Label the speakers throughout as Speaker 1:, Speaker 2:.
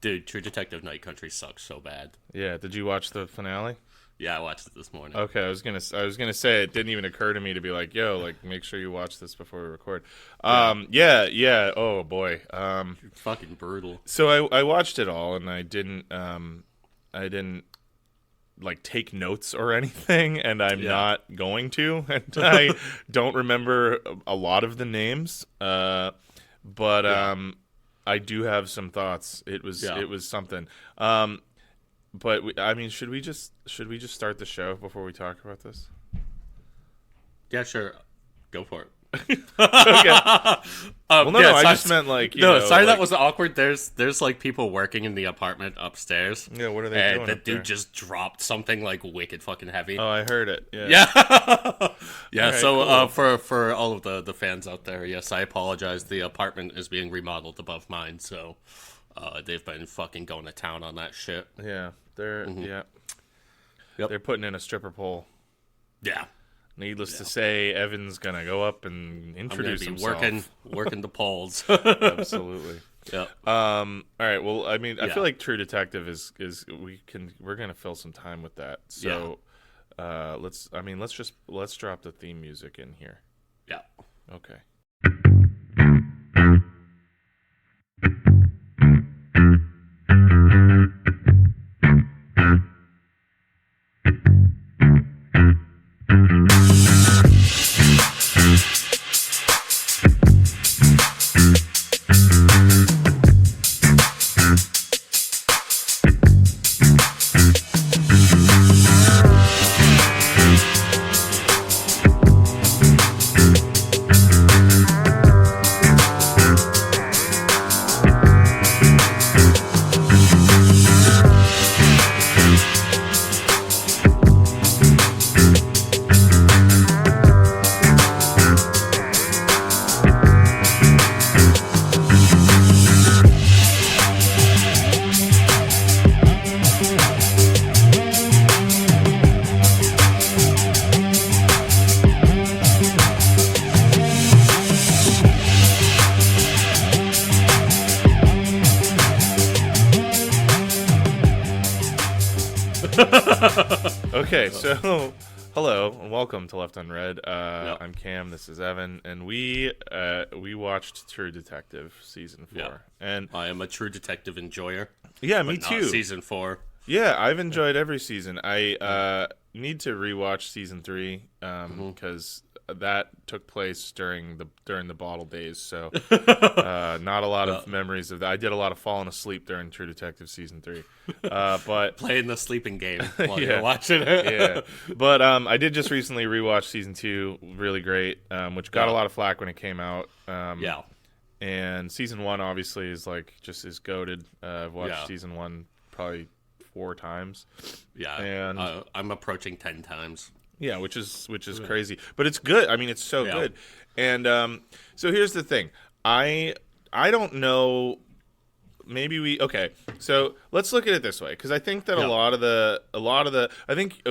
Speaker 1: Dude, True Detective Night Country sucks so bad.
Speaker 2: Yeah, did you watch the finale?
Speaker 1: Yeah, I watched it this morning.
Speaker 2: Okay, I was gonna say it didn't even occur to me to be like, yo, like make sure you watch this before we record. Yeah. Oh boy.
Speaker 1: Fucking brutal.
Speaker 2: So I watched it all, and I didn't like take notes or anything, and I'm not going to, and I don't remember a lot of the names. But I do have some thoughts. It was something. But I mean, should we just start the show before we talk about this?
Speaker 1: Yeah, sure. Go for it.
Speaker 2: Okay. Well, no, I just meant like
Speaker 1: that was awkward. There's like people working in the apartment upstairs.
Speaker 2: Yeah, what are they doing?
Speaker 1: And the
Speaker 2: up there?
Speaker 1: dude just dropped something like wicked fucking heavy.
Speaker 2: Oh, I heard it. Yeah.
Speaker 1: Yeah.
Speaker 2: Right,
Speaker 1: So
Speaker 2: cool.
Speaker 1: for all of the fans out there, yes, I apologize. The apartment is being remodeled above mine, so they've been fucking going to town on that shit.
Speaker 2: Yeah, they're
Speaker 1: Yep.
Speaker 2: they're putting in a stripper pole.
Speaker 1: Yeah.
Speaker 2: Needless to say, Evan's gonna go up and introduce
Speaker 1: I'm
Speaker 2: himself.
Speaker 1: working the poles.
Speaker 2: Absolutely.
Speaker 1: Yeah.
Speaker 2: All right. Well, I mean, I
Speaker 1: Yeah.
Speaker 2: feel like True Detective we're gonna fill some time with that. So, let's drop the theme music in here.
Speaker 1: Yeah.
Speaker 2: Okay. Okay, so hello and welcome to Left Unread. I'm Cam. This is Evan, and we watched True Detective season 4.
Speaker 1: Yeah.
Speaker 2: And
Speaker 1: I am a True Detective enjoyer.
Speaker 2: yeah, me
Speaker 1: But
Speaker 2: too.
Speaker 1: not season 4.
Speaker 2: Yeah, I've enjoyed every season. I need to rewatch season 3 because that took place during the bottle days. So not a lot of memories of that. I did a lot of falling asleep during True Detective season 3. But
Speaker 1: Playing the sleeping game while
Speaker 2: Yeah.
Speaker 1: you're watching it.
Speaker 2: yeah, but I did just recently rewatch season 2. Really great, which got a lot of flack when it came out.
Speaker 1: Yeah.
Speaker 2: And season 1 obviously is like just as goated. I've watched season 1 probably 4 times.
Speaker 1: Yeah.
Speaker 2: And
Speaker 1: I'm approaching 10 times.
Speaker 2: yeah, which is crazy, but it's good. I mean, it's so good. And so here's the thing. I don't know. Maybe so let's look at it this way, because I think that a lot of the I think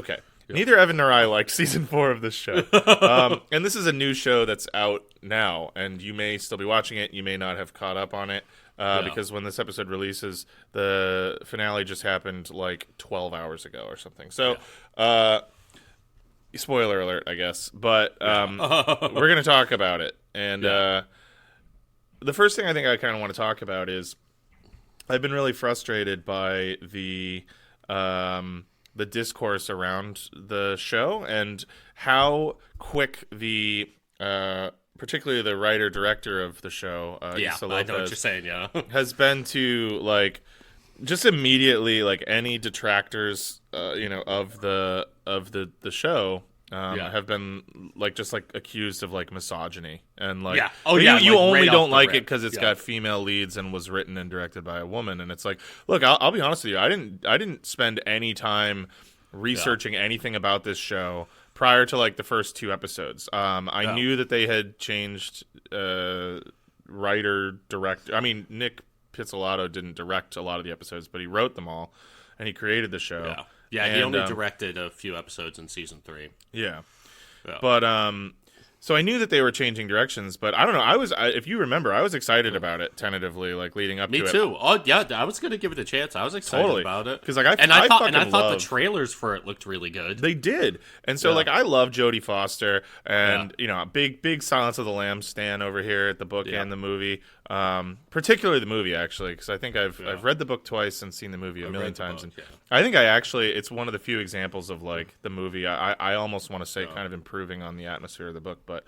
Speaker 2: neither Evan nor I liked season 4 of this show. And this is a new show that's out now, and you may still be watching it. You may not have caught up on it because when this episode releases, the finale just happened like 12 hours ago or something. So spoiler alert, I guess, but we're gonna talk about it. And the first thing I think I kind of want to talk about is I've been really frustrated by the discourse around the show and how quick the particularly the writer director of the show, Issa Lopez,
Speaker 1: I know what you're saying. Yeah,
Speaker 2: has been to like just immediately like any detractors, of the show. Have been like just like accused of like misogyny and like you only
Speaker 1: right
Speaker 2: don't
Speaker 1: off the
Speaker 2: like it
Speaker 1: rip.
Speaker 2: because it's got female leads and was written and directed by a woman, and it's like, look, I'll be honest with you, I didn't spend any time researching anything about this show prior to like the first 2 episodes. I knew that they had changed writer director. I mean, Nick Pizzolatto didn't direct a lot of the episodes, but he wrote them all and he created the show.
Speaker 1: Yeah, he only directed a few episodes in season 3.
Speaker 2: Yeah. But So I knew that they were changing directions, but I don't know. If you remember, I was excited about it tentatively, like leading up
Speaker 1: Me
Speaker 2: to it.
Speaker 1: Me too. Oh yeah, I was gonna give it a chance. I was excited about it
Speaker 2: because like I
Speaker 1: thought the trailers for it looked really good.
Speaker 2: They did, and so like I love Jodie Foster, and you know, a big Silence of the Lambs stan over here at the book and the movie. Particularly the movie, actually, because I think I've read the book twice and seen the movie a million times, and I think it's one of the few examples of like the movie. I almost want to say kind of improving on the atmosphere of the book, but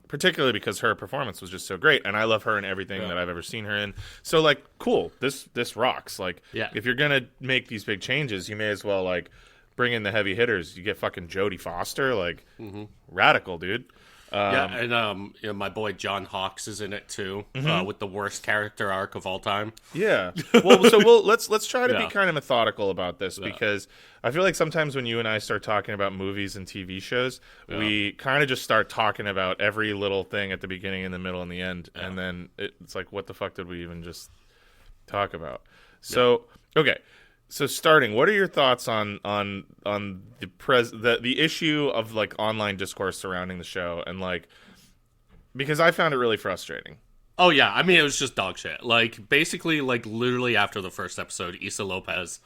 Speaker 2: particularly because her performance was just so great, and I love her in everything that I've ever seen her in. So like, cool, this rocks. Like, if you're gonna make these big changes, you may as well like bring in the heavy hitters. You get fucking Jodie Foster, like radical, dude.
Speaker 1: And you know, my boy John Hawkes is in it too, with the worst character arc of all time.
Speaker 2: Yeah. Well, let's try to be kind of methodical about this because I feel like sometimes when you and I start talking about movies and TV shows, we kind of just start talking about every little thing at the beginning, in the middle, and the end, and then it's like, what the fuck did we even just talk about? So okay. So starting, what are your thoughts on the issue of like online discourse surrounding the show, and like, because I found it really frustrating.
Speaker 1: Oh yeah, I mean, it was just dog shit. Like, basically, like literally after the first episode, Issa Lopez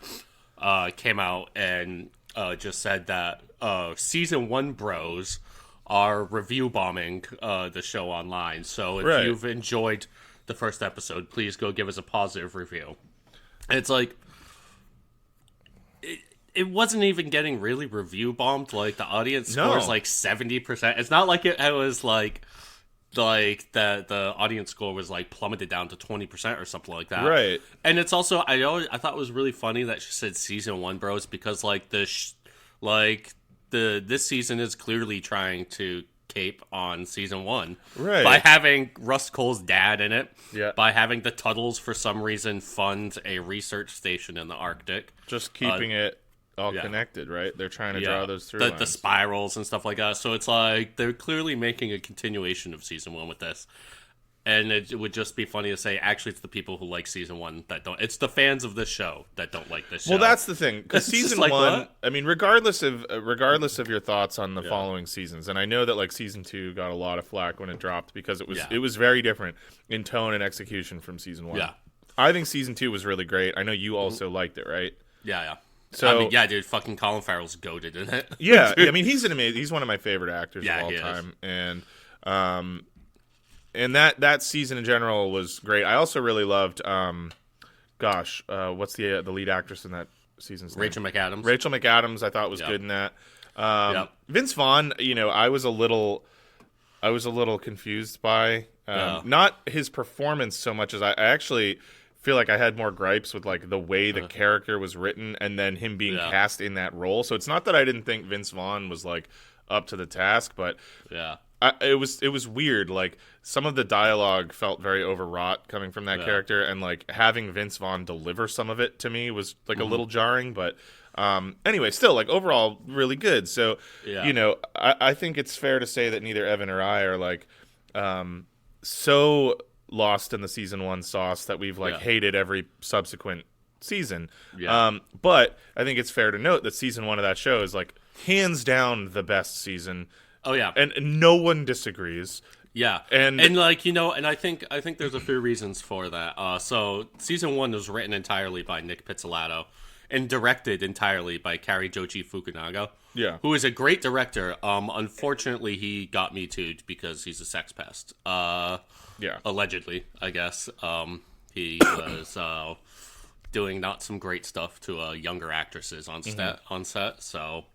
Speaker 1: came out and just said that season 1 bros are review bombing the show online. So if you've enjoyed the first episode, please go give us a positive review. And it's like, it wasn't even getting really review bombed. Like, the audience scores like 70%. It's not like it was like the audience score was like plummeted down to 20% or something like that.
Speaker 2: Right.
Speaker 1: And it's also, I thought it was really funny that she said season 1 bros, because like this season is clearly trying to cape on season 1,
Speaker 2: right?
Speaker 1: By having Russ Cole's dad in it,
Speaker 2: by
Speaker 1: having the Tuttles for some reason fund a research station in the Arctic,
Speaker 2: just keeping it all connected, right? They're trying to draw those through
Speaker 1: the spirals and stuff like that. So it's like they're clearly making a continuation of season 1 with this. And it would just be funny to say, actually, it's the people who like season 1 that don't. It's the fans of this show that don't like this show.
Speaker 2: Well, that's the thing, because season
Speaker 1: like,
Speaker 2: 1.
Speaker 1: what?
Speaker 2: I mean, regardless of your thoughts on the following seasons, and I know that like season 2 got a lot of flack when it dropped because it was very different in tone and execution from season 1.
Speaker 1: Yeah,
Speaker 2: I think season 2 was really great. I know you also liked it, right?
Speaker 1: Yeah.
Speaker 2: So,
Speaker 1: I mean, dude, fucking Colin Farrell's goated in it.
Speaker 2: Yeah, I mean, he's one of my favorite actors of all time, and that season in general was great. I also really loved, what's the lead actress in that season's name?
Speaker 1: Rachel McAdams.
Speaker 2: Rachel McAdams, I thought was good in that. Vince Vaughn, you know, I was a little confused by not his performance so much as I actually feel like I had more gripes with like the way the character was written and then him being cast in that role. So it's not that I didn't think Vince Vaughn was like up to the task, but it was weird. Like, some of the dialogue felt very overwrought coming from that character, and like having Vince Vaughn deliver some of it to me was like a little jarring. But anyway, still, like, overall really good. So you know, I think it's fair to say that neither Evan or I are like so lost in the season 1 sauce that we've like hated every subsequent season. But I think it's fair to note that season 1 of that show is like hands down the best season.
Speaker 1: Oh yeah,
Speaker 2: and no one disagrees.
Speaker 1: Yeah, and like, you know, and I think there's a few reasons for that. So season 1 was written entirely by Nick Pizzolatto and directed entirely by Kari Jochi Fukunaga. Who is a great director. Unfortunately, he got Me Too'd because he's a sex pest. Allegedly, I guess. He was doing not some great stuff to younger actresses on set. So,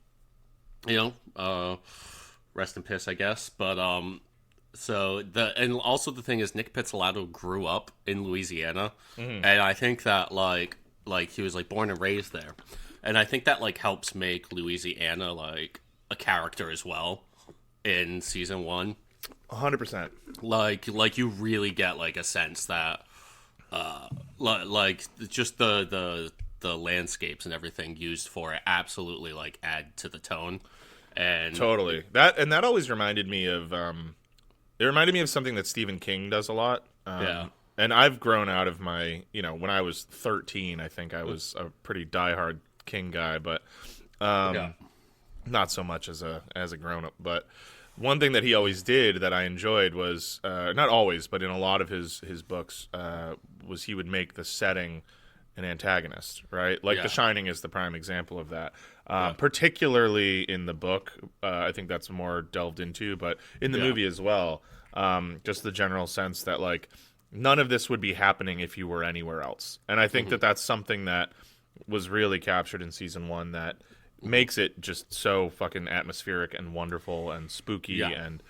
Speaker 1: you know, rest in piss, I guess. But and also the thing is, Nick Pizzolatto grew up in Louisiana, and I think that like he was like born and raised there, and I think that like helps make Louisiana like a character as well in season 1.
Speaker 2: 100%.
Speaker 1: Like you really get like a sense that like just the landscapes and everything used for it absolutely like add to the tone. And
Speaker 2: totally. That always reminded me of it reminded me of something that Stephen King does a lot. And I've grown out of my, you know, when I was 13, I think I was a pretty diehard King guy, but not so much as a grown up. But one thing that he always did that I enjoyed was not always, but in a lot of his books was he would make the setting an antagonist, right? Like The Shining is the prime example of that. Particularly in the book, I think that's more delved into, but in the movie as well, just the general sense that like none of this would be happening if you were anywhere else. And I think that that's something that was really captured in season 1 that makes it just so fucking atmospheric and wonderful and spooky and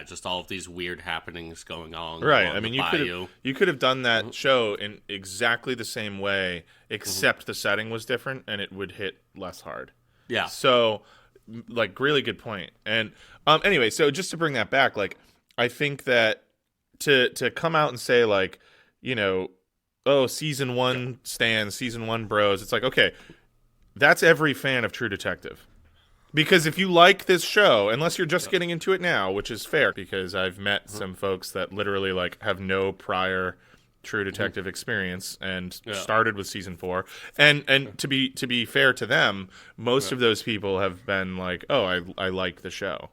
Speaker 1: just all of these weird happenings going on.
Speaker 2: Right. I mean, you could have done that show in exactly the same way, except the setting was different and it would hit less hard.
Speaker 1: Yeah.
Speaker 2: So, like, really good point. And anyway, so just to bring that back, like, I think that to come out and say, like, you know, oh, season 1 stands, season 1 bros, it's like, okay, that's every fan of True Detective. Because if you like this show, unless you're just getting into it now, which is fair, because I've met some folks that literally like have no prior True Detective experience and started with season 4, and to be fair to them, most of those people have been like, oh, I like the show,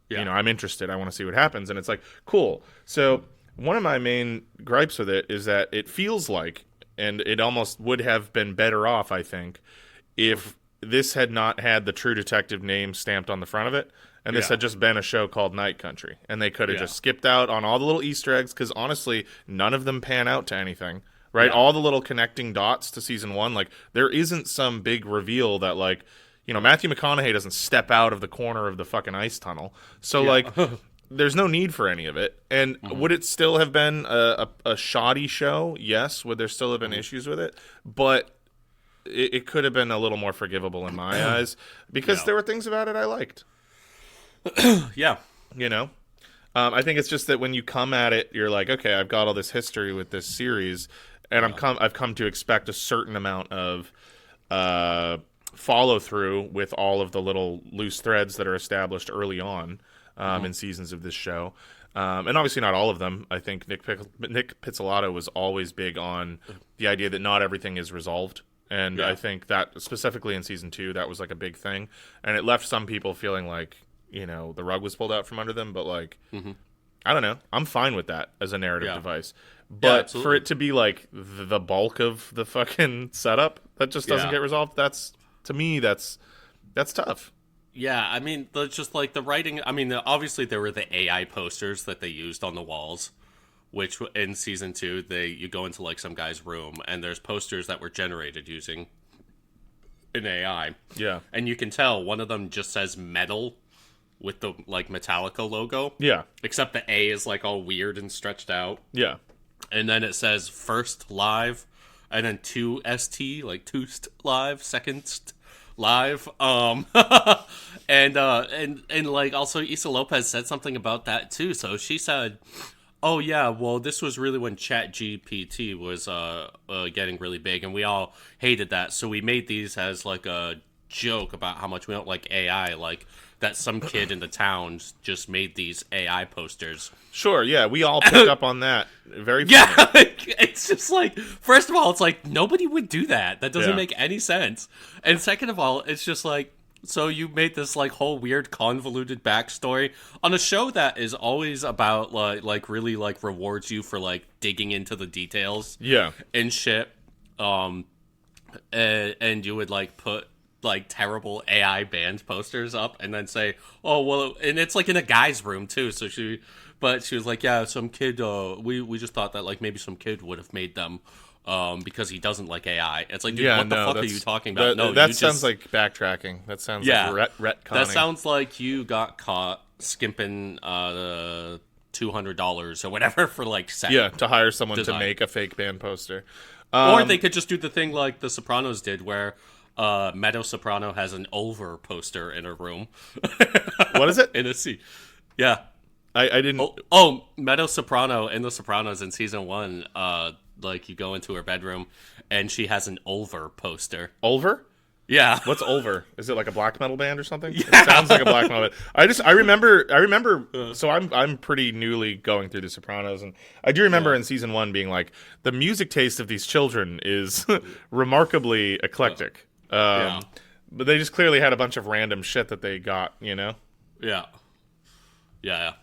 Speaker 2: you know, I'm interested, I want to see what happens, and it's like, cool. So one of my main gripes with it is that it feels like, and it almost would have been better off, I think, if this had not had the True Detective name stamped on the front of it, and this had just been a show called Night Country, and they could have just skipped out on all the little Easter eggs, because honestly, none of them pan out to anything, right? All the little connecting dots to season 1, like, there isn't some big reveal that, like, you know, Matthew McConaughey doesn't step out of the corner of the fucking ice tunnel, so, like, there's no need for any of it. And would it still have been a shoddy show? Yes. Would there still have been issues with it? But it could have been a little more forgivable in my eyes, because there were things about it I liked. You know? I think it's just that when you come at it, you're like, okay, I've got all this history with this series, and I've come to expect a certain amount of follow through with all of the little loose threads that are established early on in seasons of this show. And obviously not all of them. I think Nick Pizzolatto was always big on the idea that not everything is resolved. And I think that specifically in season 2, that was like a big thing. And it left some people feeling like, you know, the rug was pulled out from under them. But like, I don't know. I'm fine with that as a narrative device. But for it to be like the bulk of the fucking setup that just doesn't get resolved, that's, to me, that's tough.
Speaker 1: Yeah, I mean, just like the writing. I mean, obviously there were the AI posters that they used on the walls, which in season 2, you go into like some guy's room and there's posters that were generated using an AI.
Speaker 2: Yeah,
Speaker 1: and you can tell one of them just says metal with the like Metallica logo.
Speaker 2: Yeah, except
Speaker 1: the A is like all weird and stretched out.
Speaker 2: Yeah,
Speaker 1: and then it says first live, and then 2ST, like toost live, second live. And like also Issa Lopez said something about that too. So she said, oh yeah, well this was really when ChatGPT was getting really big, and we all hated that, so we made these as like a joke about how much we don't like AI, like that some kid in the town just made these AI posters.
Speaker 2: Sure, yeah, we all picked up on that. Very funny.
Speaker 1: Yeah, it's just like, first of all, it's like nobody would do that. That doesn't make any sense. And second of all, it's just like, so you made this like whole weird convoluted backstory on a show that is always about like really like rewards you for like digging into the details.
Speaker 2: Yeah.
Speaker 1: And shit. And you would like put like terrible AI band posters up and then say, oh well, and it's like in a guy's room too, so she was like, yeah, some kid we just thought that like maybe some kid would have made them because he doesn't like AI. It's like, dude, what the fuck are you talking about?
Speaker 2: That sounds like backtracking. That sounds like retconning.
Speaker 1: That sounds like you got caught skimping the $200 or whatever for like set.
Speaker 2: Yeah, to hire someone to make a fake band poster.
Speaker 1: Or they could just do the thing like The Sopranos did, where Meadow Soprano has an over poster in her room.
Speaker 2: What is it?
Speaker 1: In a seat. Yeah.
Speaker 2: I didn't...
Speaker 1: Meadow Soprano in The Sopranos in season 1, like you go into her bedroom and she has an Ulver poster.
Speaker 2: Ulver?
Speaker 1: Yeah.
Speaker 2: What's Ulver? Is it like a black metal band or something? Yeah. It sounds like a black metal band. I remember so I'm pretty newly going through The Sopranos, and I do remember in season 1 being like, the music taste of these children is remarkably eclectic. But they just clearly had a bunch of random shit that they got, you know?
Speaker 1: Yeah. Yeah.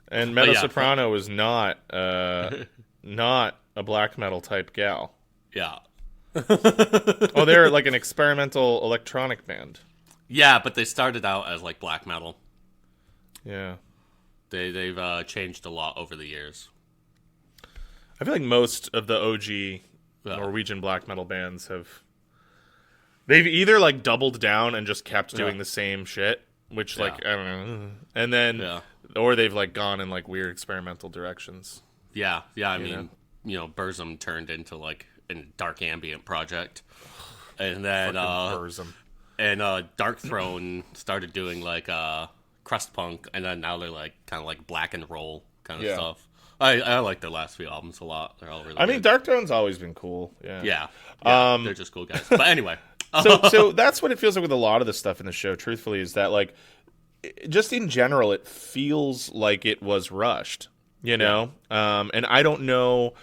Speaker 2: And Mezzo Soprano is not not a black metal type gal.
Speaker 1: Yeah.
Speaker 2: Oh, they're like an experimental electronic band.
Speaker 1: Yeah, but they started out as like black metal.
Speaker 2: Yeah.
Speaker 1: They've changed a lot over the years.
Speaker 2: I feel like most of the OG Norwegian black metal bands they've either like doubled down and just kept doing the same shit, which like I don't know, and then or they've like gone in like weird experimental directions.
Speaker 1: Yeah. I mean, Burzum turned into like a dark ambient project, and then
Speaker 2: Burzum.
Speaker 1: And Dark Throne started doing like crust punk, and then now they're like kind of like black and roll kind of stuff. I like their last few albums a lot. They're all really good.
Speaker 2: Mean, Dark Throne's always been cool. Yeah.
Speaker 1: They're just cool guys. But anyway.
Speaker 2: So that's what it feels like with a lot of the stuff in the show, truthfully, is that like just in general it feels like it was rushed, and I don't know,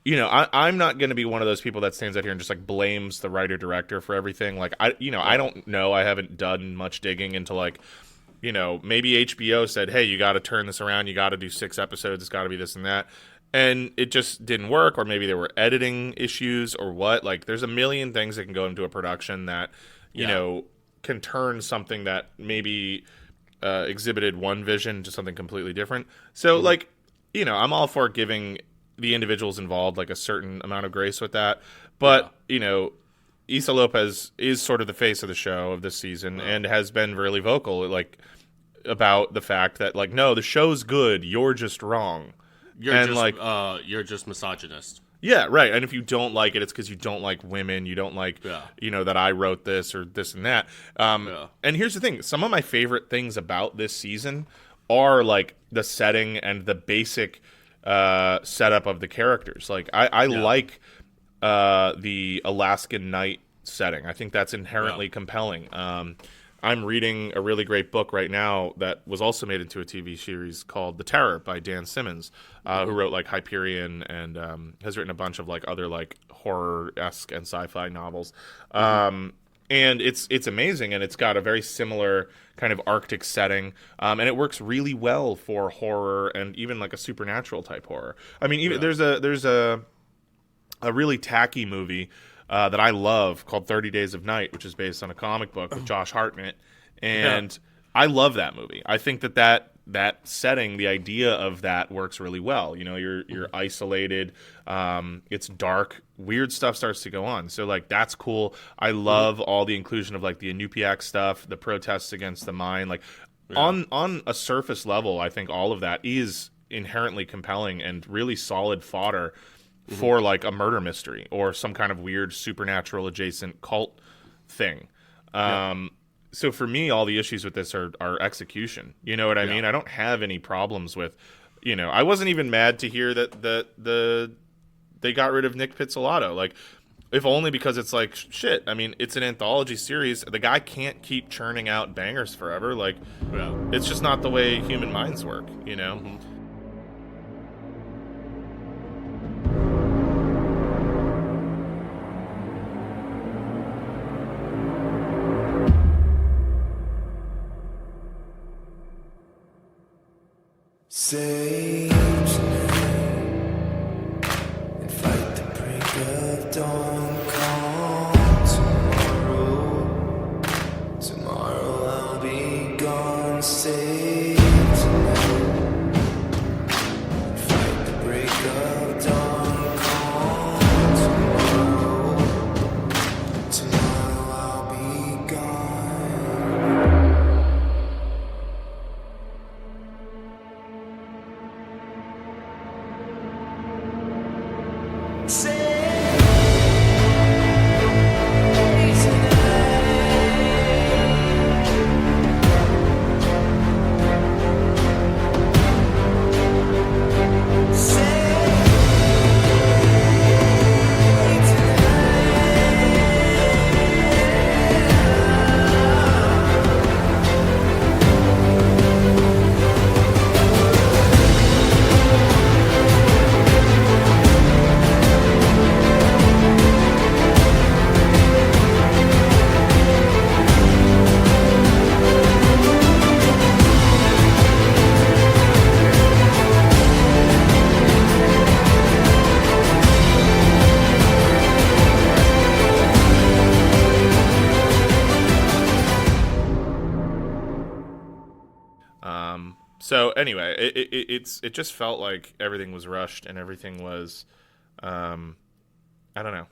Speaker 2: I'm not going to be one of those people that stands out here and just like blames the writer director for everything. Like I don't know, I haven't done much digging into like, maybe HBO said, hey, you got to turn this around, you got to do 6 episodes, it's got to be this and that, and it just didn't work, or maybe there were editing issues or what. Like there's a million things that can go into a production that can turn something that maybe exhibited one vision to something completely different. So like, I'm all for giving the individuals involved like a certain amount of grace with that, but Issa Lopez is sort of the face of the show of this season and has been really vocal like about the fact that like, no, the show's good, you're just wrong.
Speaker 1: You're just misogynist.
Speaker 2: Yeah, right. And if you don't like it, it's because you don't like women. You don't like, that I wrote this or this and that. And here's the thing. Some of my favorite things about this season are like the setting and the basic setup of the characters. Like I like the Alaskan night setting. I think that's inherently compelling. I'm reading a really great book right now that was also made into a TV series called The Terror by Dan Simmons, who wrote like Hyperion and has written a bunch of like other like horror-esque and sci-fi novels. And it's amazing, and it's got a very similar kind of Arctic setting, and it works really well for horror and even like a supernatural type horror. I mean, even there's a really tacky movie that I love called 30 Days of Night, which is based on a comic book with Josh Hartnett. And I love that movie. I think that setting, the idea of that works really well. You're isolated. It's dark. Weird stuff starts to go on. So like that's cool. I love all the inclusion of like the Inupiaq stuff, the protests against the mine. Like on a surface level, I think all of that is inherently compelling and really solid fodder for like a murder mystery or some kind of weird supernatural adjacent cult thing. So for me, all the issues with this are execution. You know what I mean? I don't have any problems with, I wasn't even mad to hear that they got rid of Nick Pizzolatto. Like, if only because it's like, shit, I mean, it's an anthology series. The guy can't keep churning out bangers forever. Like, it's just not the way human minds work,
Speaker 3: Save tonight and fight the break of dawn. Come tomorrow I'll be gone. Save tonight and fight the break of dawn. Come tomorrow I'll be gone.
Speaker 2: So anyway, it just felt like everything was rushed and everything was, I don't know.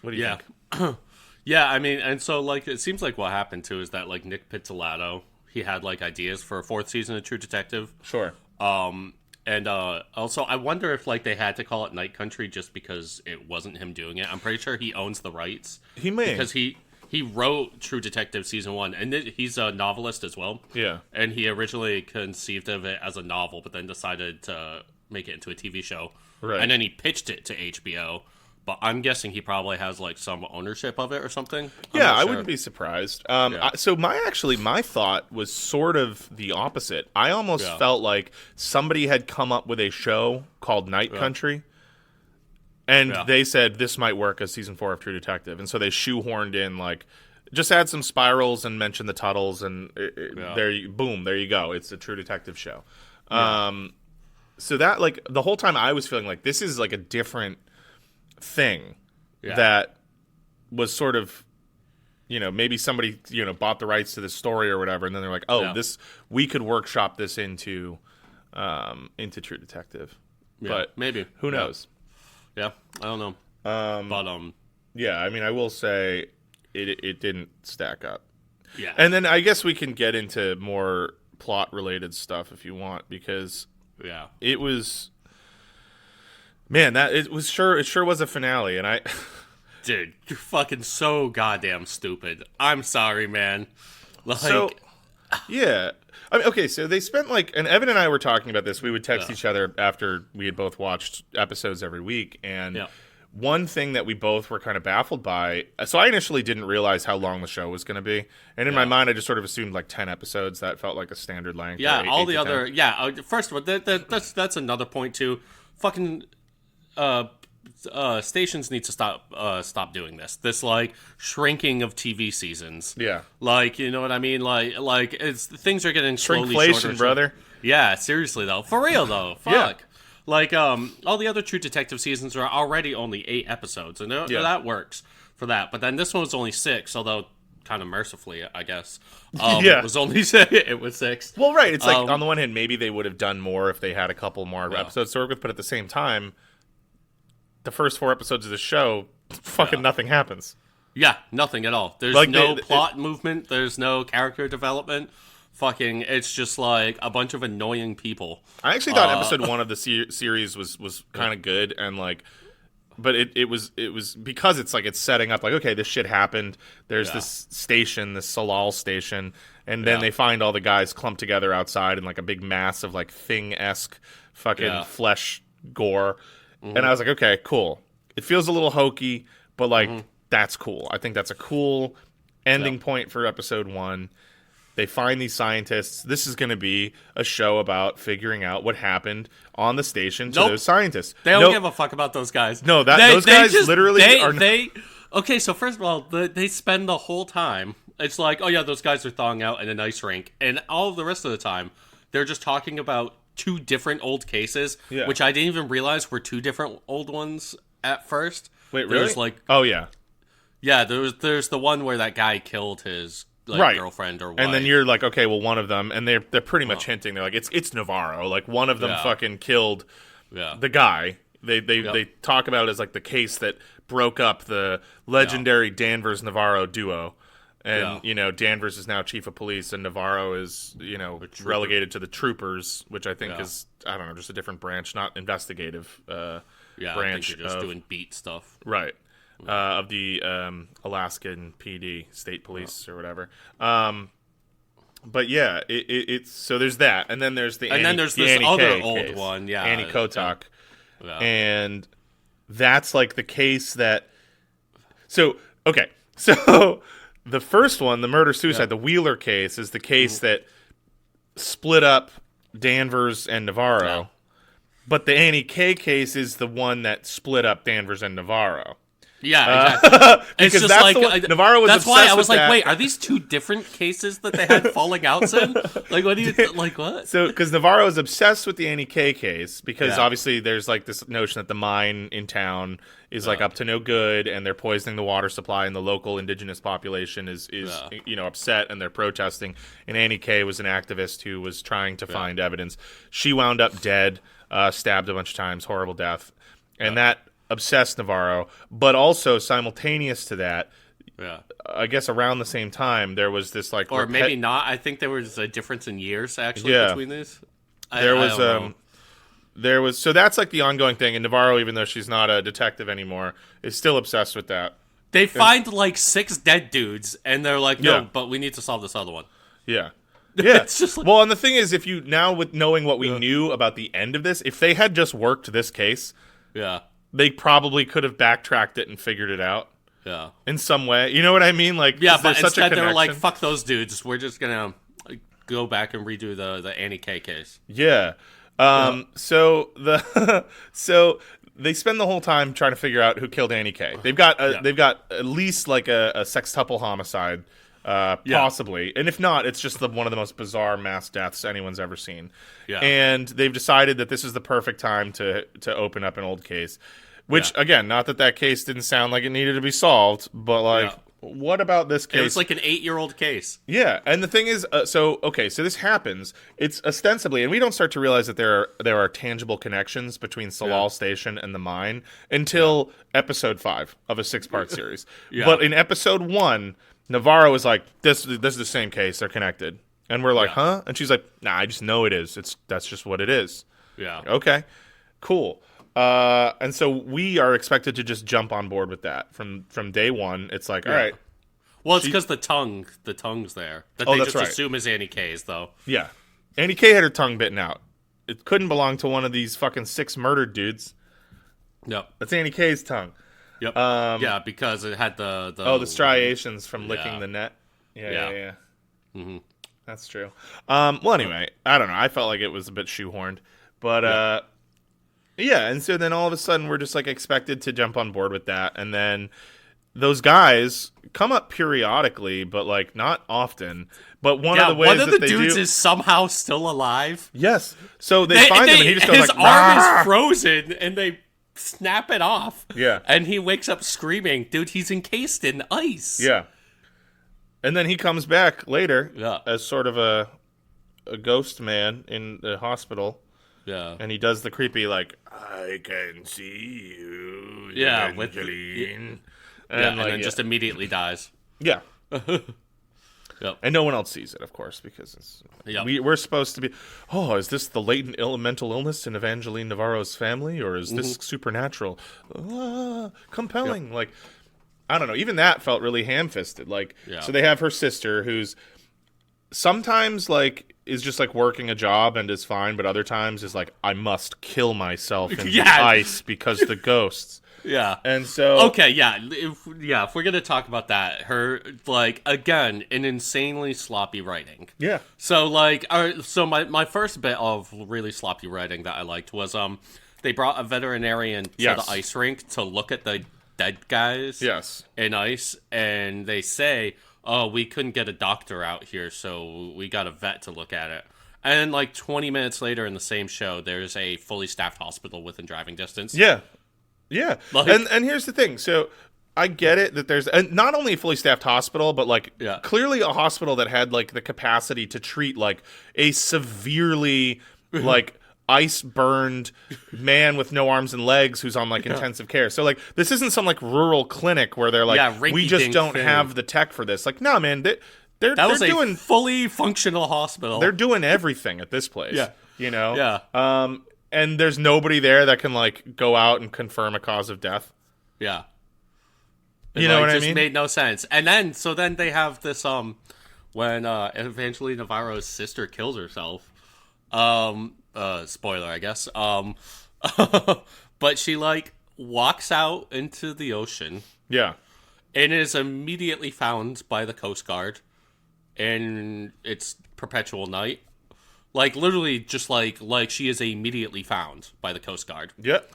Speaker 2: What do you think?
Speaker 1: Yeah, I mean, and so, like, it seems like what happened, too, is that, like, Nick Pizzolatto, he had, like, ideas for a 4th season of True Detective.
Speaker 2: Sure.
Speaker 1: And also, I wonder if, like, they had to call it Night Country just because it wasn't him doing it. I'm pretty sure he owns the rights.
Speaker 2: He may.
Speaker 1: Because he wrote True Detective Season 1, and he's a novelist as well.
Speaker 2: Yeah.
Speaker 1: And he originally conceived of it as a novel, but then decided to make it into a TV show.
Speaker 2: Right.
Speaker 1: And then he pitched it to HBO. But I'm guessing he probably has, like, some ownership of it or something.
Speaker 2: I wouldn't be surprised. So my thought was sort of the opposite. I almost felt like somebody had come up with a show called Night Country, and they said this might work as season 4 of True Detective, and so they shoehorned in, like, just add some spirals and mention the Tuttles, and there you go. It's a True Detective show. So that, like, the whole time I was feeling like this is like a different thing that was sort of, maybe somebody bought the rights to this story or whatever, and then they're like, this, we could workshop this into True Detective. But
Speaker 1: maybe,
Speaker 2: who knows?
Speaker 1: I don't know. But
Speaker 2: I mean, I will say it didn't stack up.
Speaker 1: And
Speaker 2: then I guess we can get into more plot related stuff if you want, because it was. Man, it sure was a finale, and
Speaker 1: dude, you're fucking so goddamn stupid. I'm sorry, man. Like,
Speaker 2: I mean, okay, so they spent, like, and Evan and I were talking about this. We would text each other after we had both watched episodes every week, and one thing that we both were kind of baffled by. So I initially didn't realize how long the show was going to be, and in my mind, I just sort of assumed like 10 episodes. That felt like a standard length.
Speaker 1: Yeah, all the other, first of all, that's another point too. Fucking. Stations need to stop doing this like shrinking of TV seasons. Like, you know what I mean? Like it's things are getting slowly shorter,
Speaker 2: brother.
Speaker 1: Yeah, seriously though, for real though. Fuck. Like all the other True Detective seasons are already only 8 episodes, and that works for that. But then this one was only 6, although kind of mercifully, I guess. It was only 6. It was 6.
Speaker 2: Well, right. It's like on the one hand, maybe they would have done more if they had a couple more episodes to work with, but at the same time, the first 4 episodes of the show, nothing happens.
Speaker 1: Yeah, nothing at all. There's no plot movement. There's no character development. It's just like a bunch of annoying people.
Speaker 2: I actually thought episode 1 of the series was kind of good, and like, but it was because it's like it's setting up like, okay, this shit happened. There's this station, this Salal station, and then they find all the guys clumped together outside in like a big mass of like Thing-esque fucking flesh gore. And I was like, okay, cool. It feels a little hokey, but like that's cool. I think that's a cool ending point for episode 1. They find these scientists. This is going to be a show about figuring out what happened on the station to those scientists.
Speaker 1: They don't give a fuck about those guys.
Speaker 2: No, those guys literally are.
Speaker 1: Okay, so first of all, they spend the whole time. It's like, oh yeah, those guys are thawing out in an ice rink, and all of the rest of the time, they're just talking about 2 different old cases, which I didn't even realize were 2 different old ones at first.
Speaker 2: Wait, really?
Speaker 1: There's like, there's the one where that guy killed his girlfriend or wife,
Speaker 2: and then you're like, okay, well, one of them, and they're pretty much hinting. They're like, it's Navarro. Like one of them fucking killed the guy. They talk about it as like the case that broke up the legendary Danvers Navarro duo. And, Danvers is now chief of police, and Navarro is, relegated to the troopers, which I think is, I don't know, just a different branch, not investigative branch.
Speaker 1: I think you're just doing beat stuff.
Speaker 2: Right. Of the Alaskan PD, state police or whatever. But yeah, it's so there's that. And then there's
Speaker 1: there's this
Speaker 2: Annie
Speaker 1: other
Speaker 2: K
Speaker 1: old
Speaker 2: case,
Speaker 1: one,
Speaker 2: Annie Kotak.
Speaker 1: Yeah.
Speaker 2: And that's like the case that. So, okay. So. The first one, the murder-suicide, the Wheeler case, is the case that split up Danvers and Navarro. Yeah. But the Annie K case is the one that split up Danvers and Navarro.
Speaker 1: Yeah, exactly.
Speaker 2: Because
Speaker 1: it's just
Speaker 2: that's
Speaker 1: like
Speaker 2: the one, Navarro was.
Speaker 1: That's why I was like,
Speaker 2: that.
Speaker 1: wait, are these two different cases that they had falling outs in? Like, what do you like? What?
Speaker 2: So, because Navarro is obsessed with the Annie K case, because obviously there's like this notion that the mine in town is like up to no good, and they're poisoning the water supply, and the local indigenous population is upset, and they're protesting. And Annie K was an activist who was trying to find evidence. She wound up dead, stabbed a bunch of times, horrible death, and that obsessed Navarro. But also simultaneous to that, I guess around the same time, there was this like,
Speaker 1: or maybe not. I think there was a difference in years actually between these.
Speaker 2: There was so that's like the ongoing thing, and Navarro, even though she's not a detective anymore, is still obsessed with that.
Speaker 1: They find like 6 dead dudes, and they're like, no, but we need to solve this other one.
Speaker 2: Yeah.
Speaker 1: It's just like,
Speaker 2: well, and the thing is, if you now with knowing what we knew about the end of this, if they had just worked this case, they probably could have backtracked it and figured it out.
Speaker 1: Yeah.
Speaker 2: In some way. You know what I mean? Like,
Speaker 1: but instead they were like, fuck those dudes. We're just going to go back and redo the Annie K case.
Speaker 2: Yeah. So they spend the whole time trying to figure out who killed Annie K. They've got at least like a sextuple homicide, possibly. And if not, it's just one of the most bizarre mass deaths anyone's ever seen. Yeah. And they've decided that this is the perfect time to open up an old case. Which, again, not that case didn't sound like it needed to be solved, but, like, what about this case?
Speaker 1: It was like an 8-year-old case.
Speaker 2: Yeah, and the thing is, so this happens. It's ostensibly, and we don't start to realize that there are tangible connections between Salal Station and the mine until episode 5 of a 6-part series. But in episode 1, Navarro is like, this is the same case, they're connected. And we're like, huh? And she's like, nah, I just know it is. That's just what it is.
Speaker 1: Yeah.
Speaker 2: Okay, cool. And so we are expected to just jump on board with that from day one. It's like, all right.
Speaker 1: Well, it's because the tongue's there. That they just assume is Annie K's, though.
Speaker 2: Yeah. Annie K had her tongue bitten out. It couldn't belong to one of these fucking 6 murdered dudes.
Speaker 1: Yep.
Speaker 2: That's Annie K's tongue.
Speaker 1: Yep. Because it had the
Speaker 2: striations from licking the net. Yeah. Mm-hmm. That's true. Well, anyway, I don't know. I felt like it was a bit shoehorned. But, yeah, and so then all of a sudden we're just like expected to jump on board with that, and then those guys come up periodically, but like not often. But one of the ways that the
Speaker 1: dudes is somehow still alive.
Speaker 2: Yes, so they find him, and he just goes
Speaker 1: his
Speaker 2: like,
Speaker 1: arm is frozen, and they snap it off.
Speaker 2: Yeah,
Speaker 1: and he wakes up screaming, "Dude, he's encased in ice."
Speaker 2: Yeah, and then he comes back later, as sort of a ghost man in the hospital.
Speaker 1: Yeah.
Speaker 2: And he does the creepy, like, I can see you, Evangeline.
Speaker 1: And then just immediately dies.
Speaker 2: Yeah.
Speaker 1: Yep.
Speaker 2: And no one else sees it, of course, because we're supposed to be, is this the latent mental illness in Evangeline Navarro's family, or is this supernatural? Compelling. Yep. Like, I don't know. Even that felt really ham-fisted. Like, so they have her sister, who's sometimes, like, is just like working a job and is fine, but other times is like, I must kill myself in the ice because the ghosts.
Speaker 1: Yeah.
Speaker 2: And so
Speaker 1: if we're gonna talk about that, her, like, again, an insanely sloppy writing.
Speaker 2: Yeah.
Speaker 1: So like, my first bit of really sloppy writing that I liked was they brought a veterinarian to the ice rink to look at the dead guys in ice, and they say, oh, we couldn't get a doctor out here, so we got a vet to look at it. And then, like, 20 minutes later in the same show, there's a fully staffed hospital within driving distance.
Speaker 2: Yeah. Yeah. Like, and here's the thing. So I get it that there's not only a fully staffed hospital, but, like, clearly a hospital that had, like, the capacity to treat, like, a severely, like, ice-burned man with no arms and legs who's on, like, intensive care. So, like, this isn't some, like, rural clinic where they're like, we just don't have the tech for this. Like, no, man, they're doing
Speaker 1: a fully functional hospital.
Speaker 2: They're doing everything at this place. You know?
Speaker 1: Yeah.
Speaker 2: And there's nobody there that can, like, go out and confirm a cause of death.
Speaker 1: Yeah.
Speaker 2: You know what I mean? It
Speaker 1: just made no sense. And then, so then they have this, when Evangeline Navarro's sister kills herself, spoiler, I guess. But she, like, walks out into the ocean.
Speaker 2: Yeah.
Speaker 1: And is immediately found by the Coast Guard. And it's perpetual night. Like, literally, just like she is immediately found by the Coast Guard.
Speaker 2: Yep.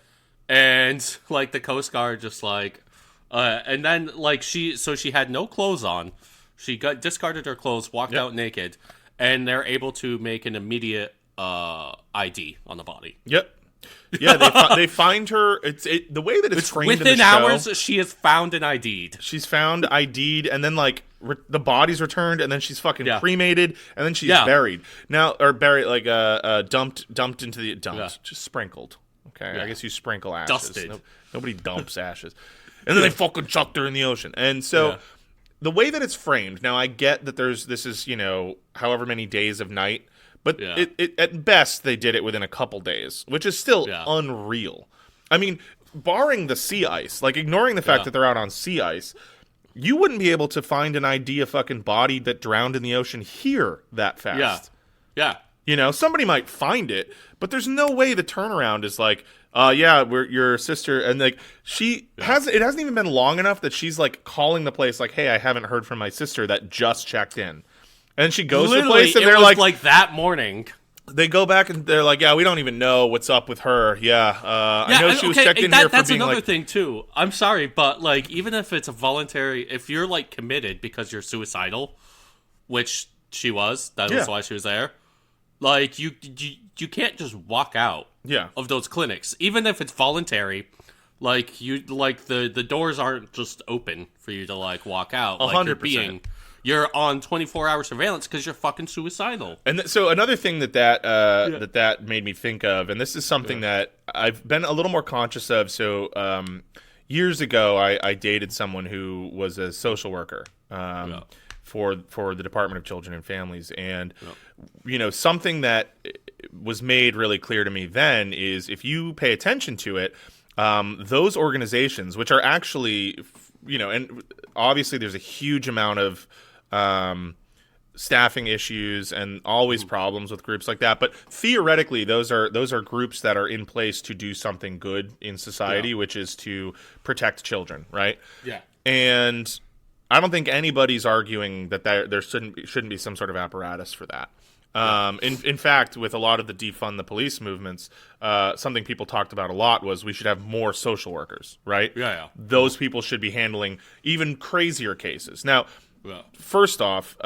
Speaker 1: And, like, the Coast Guard just, like, And then like she had no clothes on. She discarded her clothes, walked out naked, and they're able to make an immediate ID on the body.
Speaker 2: Yep. Yeah, they find her. The way that it's framed
Speaker 1: within
Speaker 2: in the
Speaker 1: hours.
Speaker 2: show,
Speaker 1: She is found and ID'd.
Speaker 2: She's found, ID'd, and then like the body's returned, and then she's fucking cremated, and then she's buried. Now, or buried like dumped into the just sprinkled. Okay, I guess you sprinkle ashes.
Speaker 1: Dusted.
Speaker 2: Nobody dumps ashes, and then they fucking chucked her in the ocean. And so the way that it's framed, now I get that this is however many days of night. But it at best, they did it within a couple days, which is still unreal. I mean, barring the sea ice, like ignoring the fact that they're out on sea ice, you wouldn't be able to find an ID of fucking body that drowned in the ocean here that fast.
Speaker 1: Yeah.
Speaker 2: Somebody might find it, but there's no way the turnaround is like, we're your sister. And like, it hasn't even been long enough that she's like calling the place like, hey, I haven't heard from my sister that just checked in. And she goes to the place, and they're
Speaker 1: like that morning.
Speaker 2: They go back, and they're like, yeah, we don't even know what's up with her. I know she was checked in here for being
Speaker 1: that's another thing, too. I'm sorry, but, like, even if it's a voluntary... If you're, like, committed because you're suicidal, which she was, that was why she was there, like, you can't just walk out of those clinics. Even if it's voluntary, like, the doors aren't just open for you to, like, walk out.
Speaker 2: 100%.
Speaker 1: You're on 24-hour surveillance because you're fucking suicidal.
Speaker 2: And so another thing that made me think of, and this is something that I've been a little more conscious of. So years ago, I dated someone who was a social worker for the Department of Children and Families, and something that was made really clear to me then is if you pay attention to it, those organizations, which are actually and obviously there's a huge amount of staffing issues and always problems with groups like that, but theoretically those are groups that are in place to do something good in society, which is to protect children, right? And I don't think anybody's arguing that there shouldn't be some sort of apparatus for that. In fact, with a lot of the defund the police movements, something people talked about a lot was we should have more social workers, right? Those people should be handling even crazier cases. Now, first off,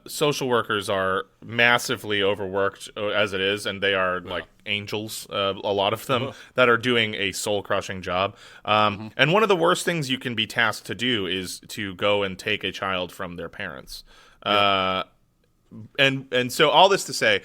Speaker 2: social workers are massively overworked as it is, and they are like angels, a lot of them, that are doing a soul-crushing job. And one of the worst things you can be tasked to do is to go and take a child from their parents. And so all this to say,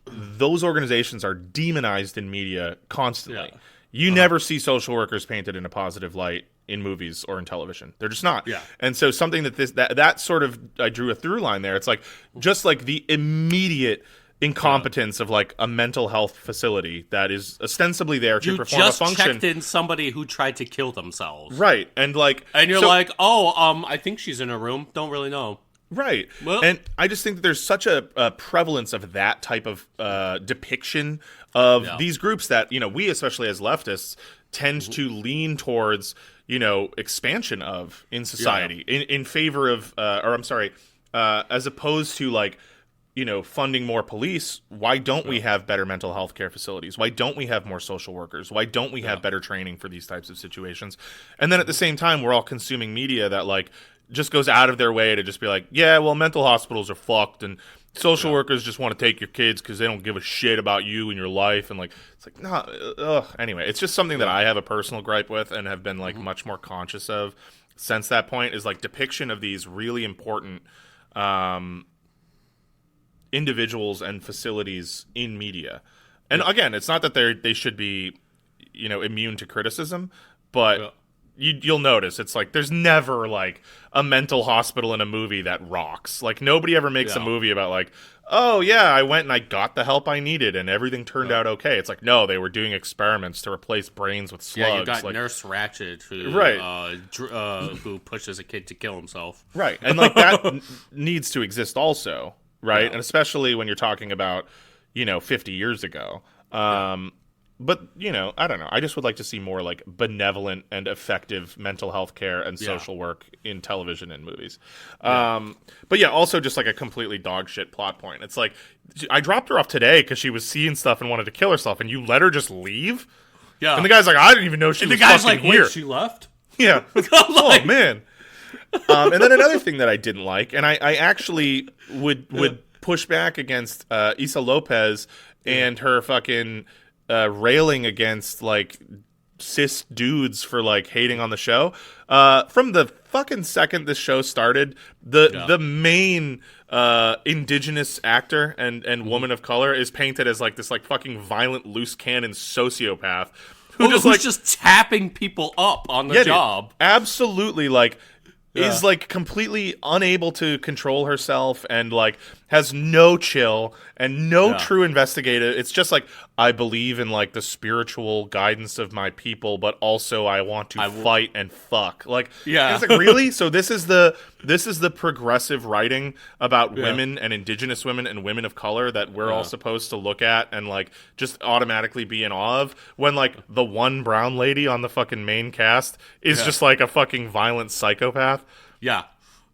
Speaker 2: those organizations are demonized in media constantly. You never see social workers painted in a positive light in movies or in television. They're just not. And so something that sort of, I drew a through line there. It's like, just like the immediate incompetence of like a mental health facility that is ostensibly there to perform a function.
Speaker 1: You just checked in somebody who tried to kill themselves.
Speaker 2: Right. And
Speaker 1: you're like, I think she's in her room. Don't really know.
Speaker 2: Right. Well, and I just think that there's such a prevalence of that type of depiction of these groups that, we, especially as leftists, tend to lean towards, expansion of in society in favor of, as opposed to like, funding more police. Why don't we have better mental health care facilities? Why don't we have more social workers? Why don't we have better training for these types of situations? And then at the same time, we're all consuming media that like just goes out of their way to just be like, yeah, well, mental hospitals are fucked, and social workers just want to take your kids because they don't give a shit about you and your life. And like, it's like, nah. Anyway, it's just something that I have a personal gripe with and have been like much more conscious of since that point, is like depiction of these really important individuals and facilities in media. And again, it's not that they should be, immune to criticism, but you'll notice it's like there's never like a mental hospital in a movie that rocks. Like nobody ever makes a movie about like, oh yeah, I went and I got the help I needed and everything turned out okay. It's like, no, they were doing experiments to replace brains with slugs.
Speaker 1: Yeah, you got
Speaker 2: like,
Speaker 1: Nurse Ratched who pushes a kid to kill himself.
Speaker 2: Right, and like that needs to exist also, right? And especially when you're talking about 50 years ago. But, I don't know. I just would like to see more, like, benevolent and effective mental health care and social work in television and movies. But, yeah, also just, like, a completely dog shit plot point. It's like, I dropped her off today because she was seeing stuff and wanted to kill herself, and you let her just leave?
Speaker 1: Yeah.
Speaker 2: And the guy's like, I didn't even know she was
Speaker 1: the guy's
Speaker 2: fucking
Speaker 1: like,
Speaker 2: here.
Speaker 1: wait, she left?
Speaker 2: Yeah. Oh, man. And then another thing that I didn't like, and I actually would push back against Issa Lopez and her fucking railing against, like, cis dudes for, like, hating on the show. From the fucking second this show started, the main indigenous actor and woman of color is painted as, like, this, like, fucking violent, loose cannon sociopath
Speaker 1: who's just tapping people up on the job.
Speaker 2: Dude, absolutely, like, is, like, completely unable to control herself and, like, has no chill and no true investigative. It's just like, I believe in, like, the spiritual guidance of my people, but also I want to fight and fuck. Like, it's like, really? So this is the progressive writing about women and indigenous women and women of color that we're all supposed to look at and, like, just automatically be in awe of, when, like, the one brown lady on the fucking main cast is just, like, a fucking violent psychopath.
Speaker 1: Yeah.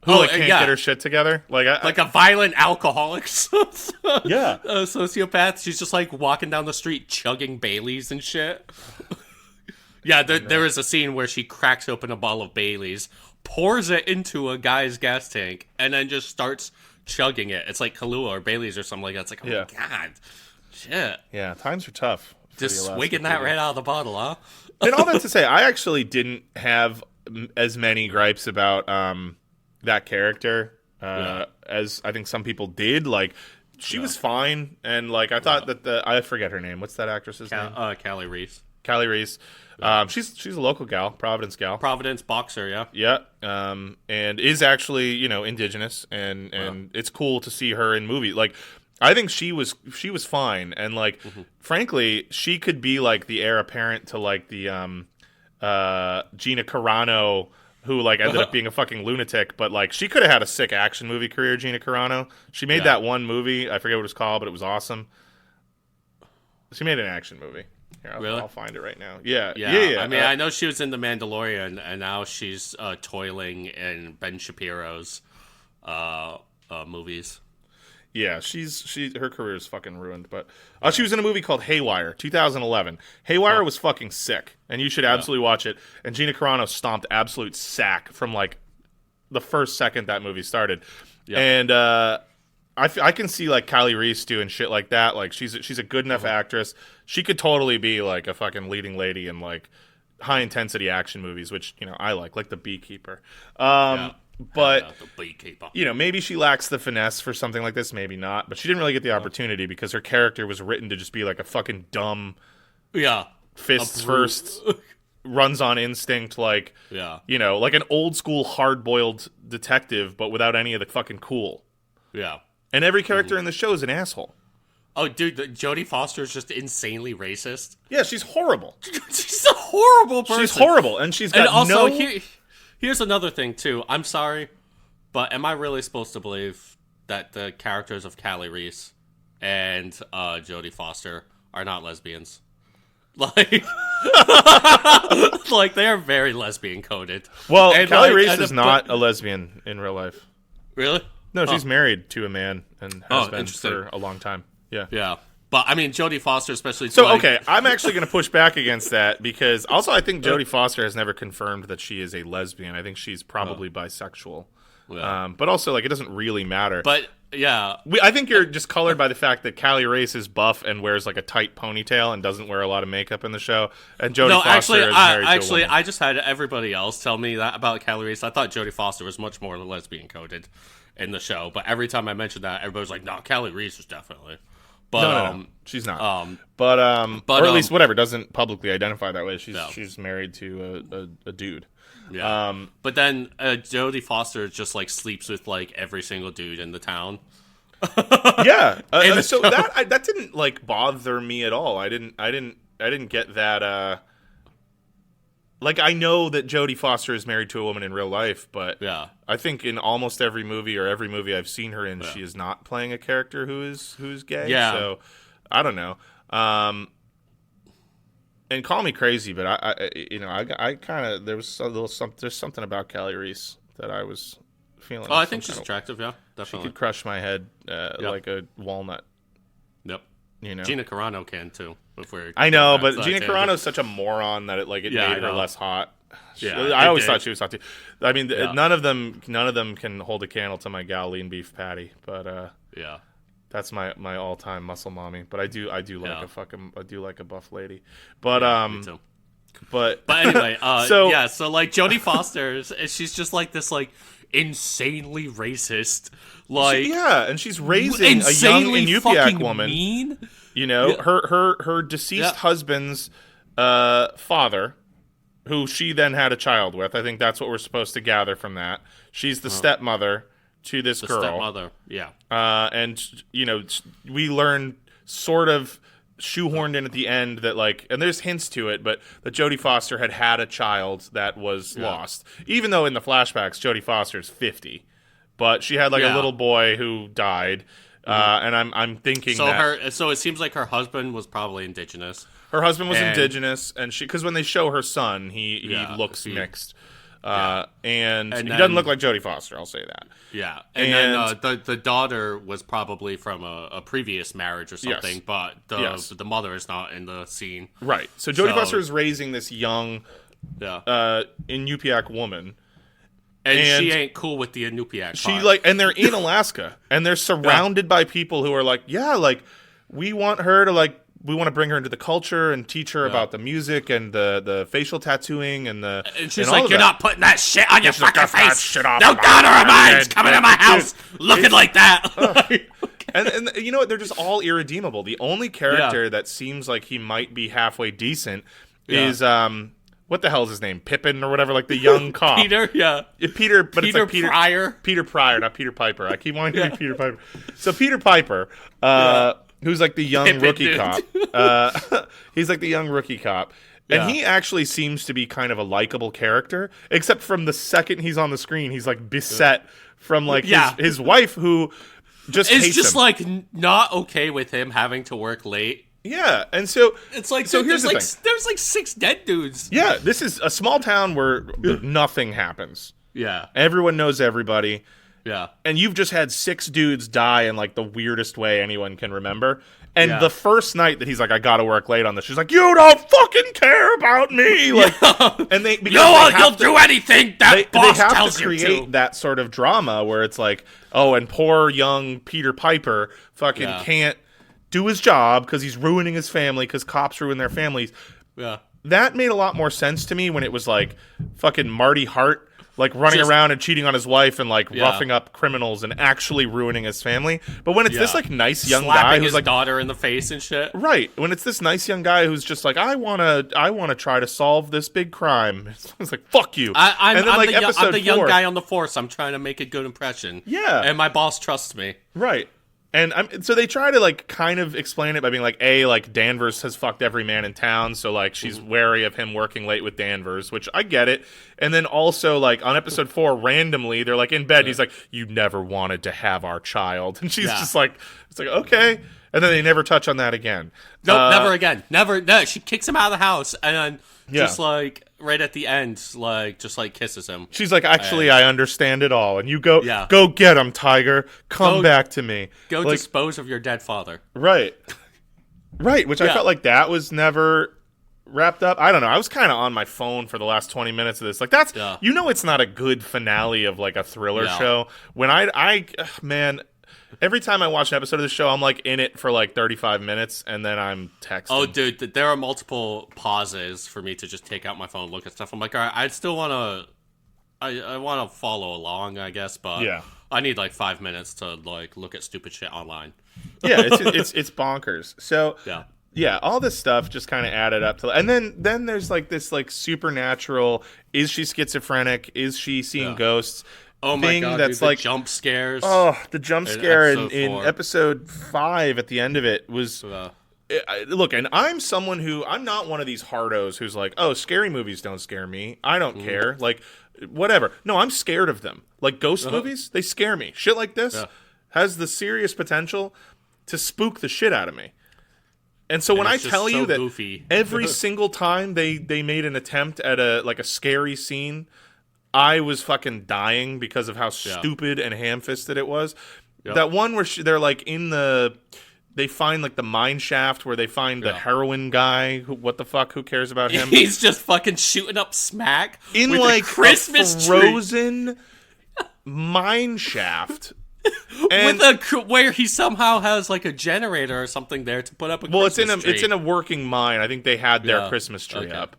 Speaker 2: Who like can't get her shit together, like
Speaker 1: a violent alcoholic,
Speaker 2: sociopath.
Speaker 1: She's just like walking down the street chugging Baileys and shit. There is a scene where she cracks open a bottle of Baileys, pours it into a guy's gas tank, and then just starts chugging it. It's like Kahlua or Baileys or something like that. It's like, oh my god, shit.
Speaker 2: Yeah, times are tough.
Speaker 1: Just swigging that right out of the bottle, huh?
Speaker 2: And all that to say, I actually didn't have as many gripes about that character as I think some people did. Like, she was fine, and, like, I thought that I forget her name. What's that actress's name?
Speaker 1: Callie Reese.
Speaker 2: Callie Reese. She's a local gal, Providence gal.
Speaker 1: Providence boxer, yeah.
Speaker 2: Yeah. And is actually, you know, indigenous, and it's cool to see her in movies. Like, I think she was fine, and, like, frankly, she could be, like, the heir apparent to, like, the Gina Carano, who, like, ended up being a fucking lunatic, but, like, she could have had a sick action movie career, Gina Carano. She made that one movie, I forget what it was called, but it was awesome. She made an action movie. Here, I'll find it right now. Yeah.
Speaker 1: I mean, I know she was in The Mandalorian, and now she's toiling in Ben Shapiro's movies.
Speaker 2: Yeah, her career is fucking ruined. But she was in a movie called Haywire, 2011. Haywire was fucking sick, and you should absolutely watch it. And Gina Carano stomped absolute sack from, like, the first second that movie started. Yep. And I can see, like, Callie Reese doing shit like that. Like, she's a good enough actress. She could totally be, like, a fucking leading lady in, like, high intensity action movies, which, you know, I like The Beekeeper. But,
Speaker 1: the Beekeeper.
Speaker 2: You know, maybe she lacks the finesse for something like this, maybe not. But she didn't really get the opportunity because her character was written to just be, like, a fucking dumb, fists first, runs on instinct, like, you know, like an old school hard boiled detective, but without any of the fucking cool.
Speaker 1: Yeah.
Speaker 2: And every character in the show is an asshole.
Speaker 1: Oh, dude, Jodie Foster is just insanely racist.
Speaker 2: Yeah, she's horrible.
Speaker 1: She's a horrible person.
Speaker 2: She's horrible, and she's got
Speaker 1: also, here's another thing, too. I'm sorry, but am I really supposed to believe that the characters of Callie Reese and Jodie Foster are not lesbians? Like, like, they are very lesbian coded.
Speaker 2: Well, and Callie Reese is not a lesbian in real life.
Speaker 1: Really?
Speaker 2: No, she's married to a man and has been for a long time. Yeah.
Speaker 1: Yeah. But, I mean, Jodie Foster especially...
Speaker 2: So, okay, I'm actually going to push back against that because also I think Jodie Foster has never confirmed that she is a lesbian. I think she's probably bisexual. Yeah. But also, like, it doesn't really matter.
Speaker 1: But, yeah.
Speaker 2: I think you're just colored by the fact that Callie Reese is buff and wears, like, a tight ponytail and doesn't wear a lot of makeup in the show. And Jodie Foster is married to a woman.
Speaker 1: I just had everybody else tell me that about Callie Reese. I thought Jodie Foster was much more lesbian coded in the show. But every time I mentioned that, everybody's like, no, Callie Reese is definitely... But,
Speaker 2: no, she's not. Or at least whatever, doesn't publicly identify that way. She's married to a dude.
Speaker 1: Yeah. But then Jodie Foster just like sleeps with like every single dude in the town.
Speaker 2: Yeah. So that didn't like bother me at all. I didn't get that. Like, I know that Jodie Foster is married to a woman in real life, but I think in almost every movie or every movie I've seen her in, she is not playing a character who's gay. Yeah. So I don't know. And call me crazy, but I kind of there's something about Callie Reese that I was feeling.
Speaker 1: Oh, I think she's attractive. Yeah, definitely.
Speaker 2: She could crush my head like a walnut.
Speaker 1: Yep.
Speaker 2: You know,
Speaker 1: Gina Carano can too.
Speaker 2: I know, but Gina Carano's such a moron that it made her less hot. Yeah, I always thought she was hot too. I mean, none of them can hold a candle to my gal lean beef patty, but that's my all time muscle mommy. But I do like a buff lady. But
Speaker 1: me too.
Speaker 2: But
Speaker 1: anyway, so like Jodie Foster, she's just like this insanely racist,
Speaker 2: and she's raising a young Inupiaq woman.
Speaker 1: Mean.
Speaker 2: You know, her deceased husband's father, who she then had a child with. I think that's what we're supposed to gather from that. She's the stepmother to this girl.
Speaker 1: Stepmother, yeah.
Speaker 2: And we learn sort of shoehorned in at the end that and there's hints to it, but that Jodie Foster had a child that was lost. Even though in the flashbacks Jodie Foster's 50, but she had a little boy who died. And I'm thinking
Speaker 1: so it seems like her husband was probably indigenous.
Speaker 2: Her husband was indigenous, and because when they show her son, he looks mixed. And he doesn't look like Jodie Foster, I'll say that.
Speaker 1: Yeah, and then the daughter was probably from a previous marriage or something, but the mother is not in the scene.
Speaker 2: Right. So Jodie Foster is raising this young Inupiaq woman.
Speaker 1: And she ain't cool with the Inupiaq
Speaker 2: part. And they're in Alaska, and they're surrounded by people who are we want her to we want to bring her into the culture and teach her about the music and the facial tattooing and
Speaker 1: she's like, you're not putting that shit on your fucking face. No daughter of mine's coming to my house looking like that.
Speaker 2: And you know what? They're just all irredeemable. The only character that seems like he might be halfway decent is what the hell is his name? Pippin or whatever, the young cop.
Speaker 1: Peter,
Speaker 2: Peter, but
Speaker 1: Peter
Speaker 2: it's Peter
Speaker 1: Pryor.
Speaker 2: Peter Pryor, not Peter Piper. I keep wanting to be Peter Piper. So Peter Piper, who's the young Pippin rookie cop. He's the young rookie cop. And he actually seems to be kind of a likable character, except from the second he's on the screen, he's beset from his wife who just
Speaker 1: is
Speaker 2: hates
Speaker 1: just
Speaker 2: him.
Speaker 1: Not okay with him having to work late.
Speaker 2: Yeah, and so
Speaker 1: it's
Speaker 2: so here's the thing.
Speaker 1: There's 6 dead dudes.
Speaker 2: Yeah, this is a small town where nothing happens.
Speaker 1: Yeah.
Speaker 2: Everyone knows everybody.
Speaker 1: Yeah.
Speaker 2: And you've just had 6 dudes die in the weirdest way anyone can remember. And the first night that he's I gotta work late on this, she's you don't fucking care about me. And
Speaker 1: you'll do anything that boss tells you to.
Speaker 2: They have to create that sort of drama where it's and poor young Peter Piper fucking can't do his job because he's ruining his family because cops ruin their families.
Speaker 1: Yeah.
Speaker 2: That made a lot more sense to me when it was fucking Marty Hart running around and cheating on his wife and roughing up criminals and actually ruining his family. But when it's this nice young guy who's
Speaker 1: his daughter in the face and shit.
Speaker 2: Right. When it's this nice young guy who's just I wanna try to solve this big crime. It's fuck you.
Speaker 1: I'm the young guy on the force. I'm trying to make a good impression.
Speaker 2: Yeah.
Speaker 1: And my boss trusts me.
Speaker 2: Right. And so they try to kind of explain it by being Danvers has fucked every man in town, so she's wary of him working late with Danvers, which I get it. And then also on episode 4, randomly they're in bed. And he's you never wanted to have our child, and she's just it's okay. And then they never touch on that again.
Speaker 1: Nope, never again. Never. No, she kicks him out of the house, and just right at the end, just kisses him.
Speaker 2: She's actually, I understand it all. And you go get him, Tiger. Come back to me.
Speaker 1: Go dispose of your dead father.
Speaker 2: Right. Right, which I felt that was never wrapped up. I don't know. I was kind of on my phone for the last 20 minutes of this. That's, it's not a good finale of a thriller show. When man, every time I watch an episode of the show, I'm in it for 35 minutes, and then I'm texting.
Speaker 1: Oh, dude, there are multiple pauses for me to just take out my phone and look at stuff. I'm all right, I still want to, I want to follow along, I guess, but I need 5 minutes to look at stupid shit online.
Speaker 2: Yeah, it's bonkers. So yeah, all this stuff just kind of added up to, and then there's this supernatural. Is she schizophrenic? Is she seeing ghosts?
Speaker 1: Oh my god! That's dude, the jump scares.
Speaker 2: Oh, the jump scare in episode 5 at the end of it was. Look, and I'm someone I'm not one of these hardos who's oh, scary movies don't scare me. I don't care. Whatever. No, I'm scared of them. Ghost movies, they scare me. Shit like this has the serious potential to spook the shit out of me. And so when I tell you that
Speaker 1: goofy.
Speaker 2: Every single time they made an attempt at a scary scene, I was fucking dying because of how stupid and ham-fisted it was. Yep. That one where they're in the they find like the mine shaft where they find the heroin guy. What the fuck? Who cares about him?
Speaker 1: He's just fucking shooting up smack
Speaker 2: in
Speaker 1: with
Speaker 2: like
Speaker 1: a Christmas
Speaker 2: frozen mine shaft. And
Speaker 1: where he somehow has like a generator or something there to put up a Christmas tree.
Speaker 2: It's in a working mine. I think they had their Christmas tree up.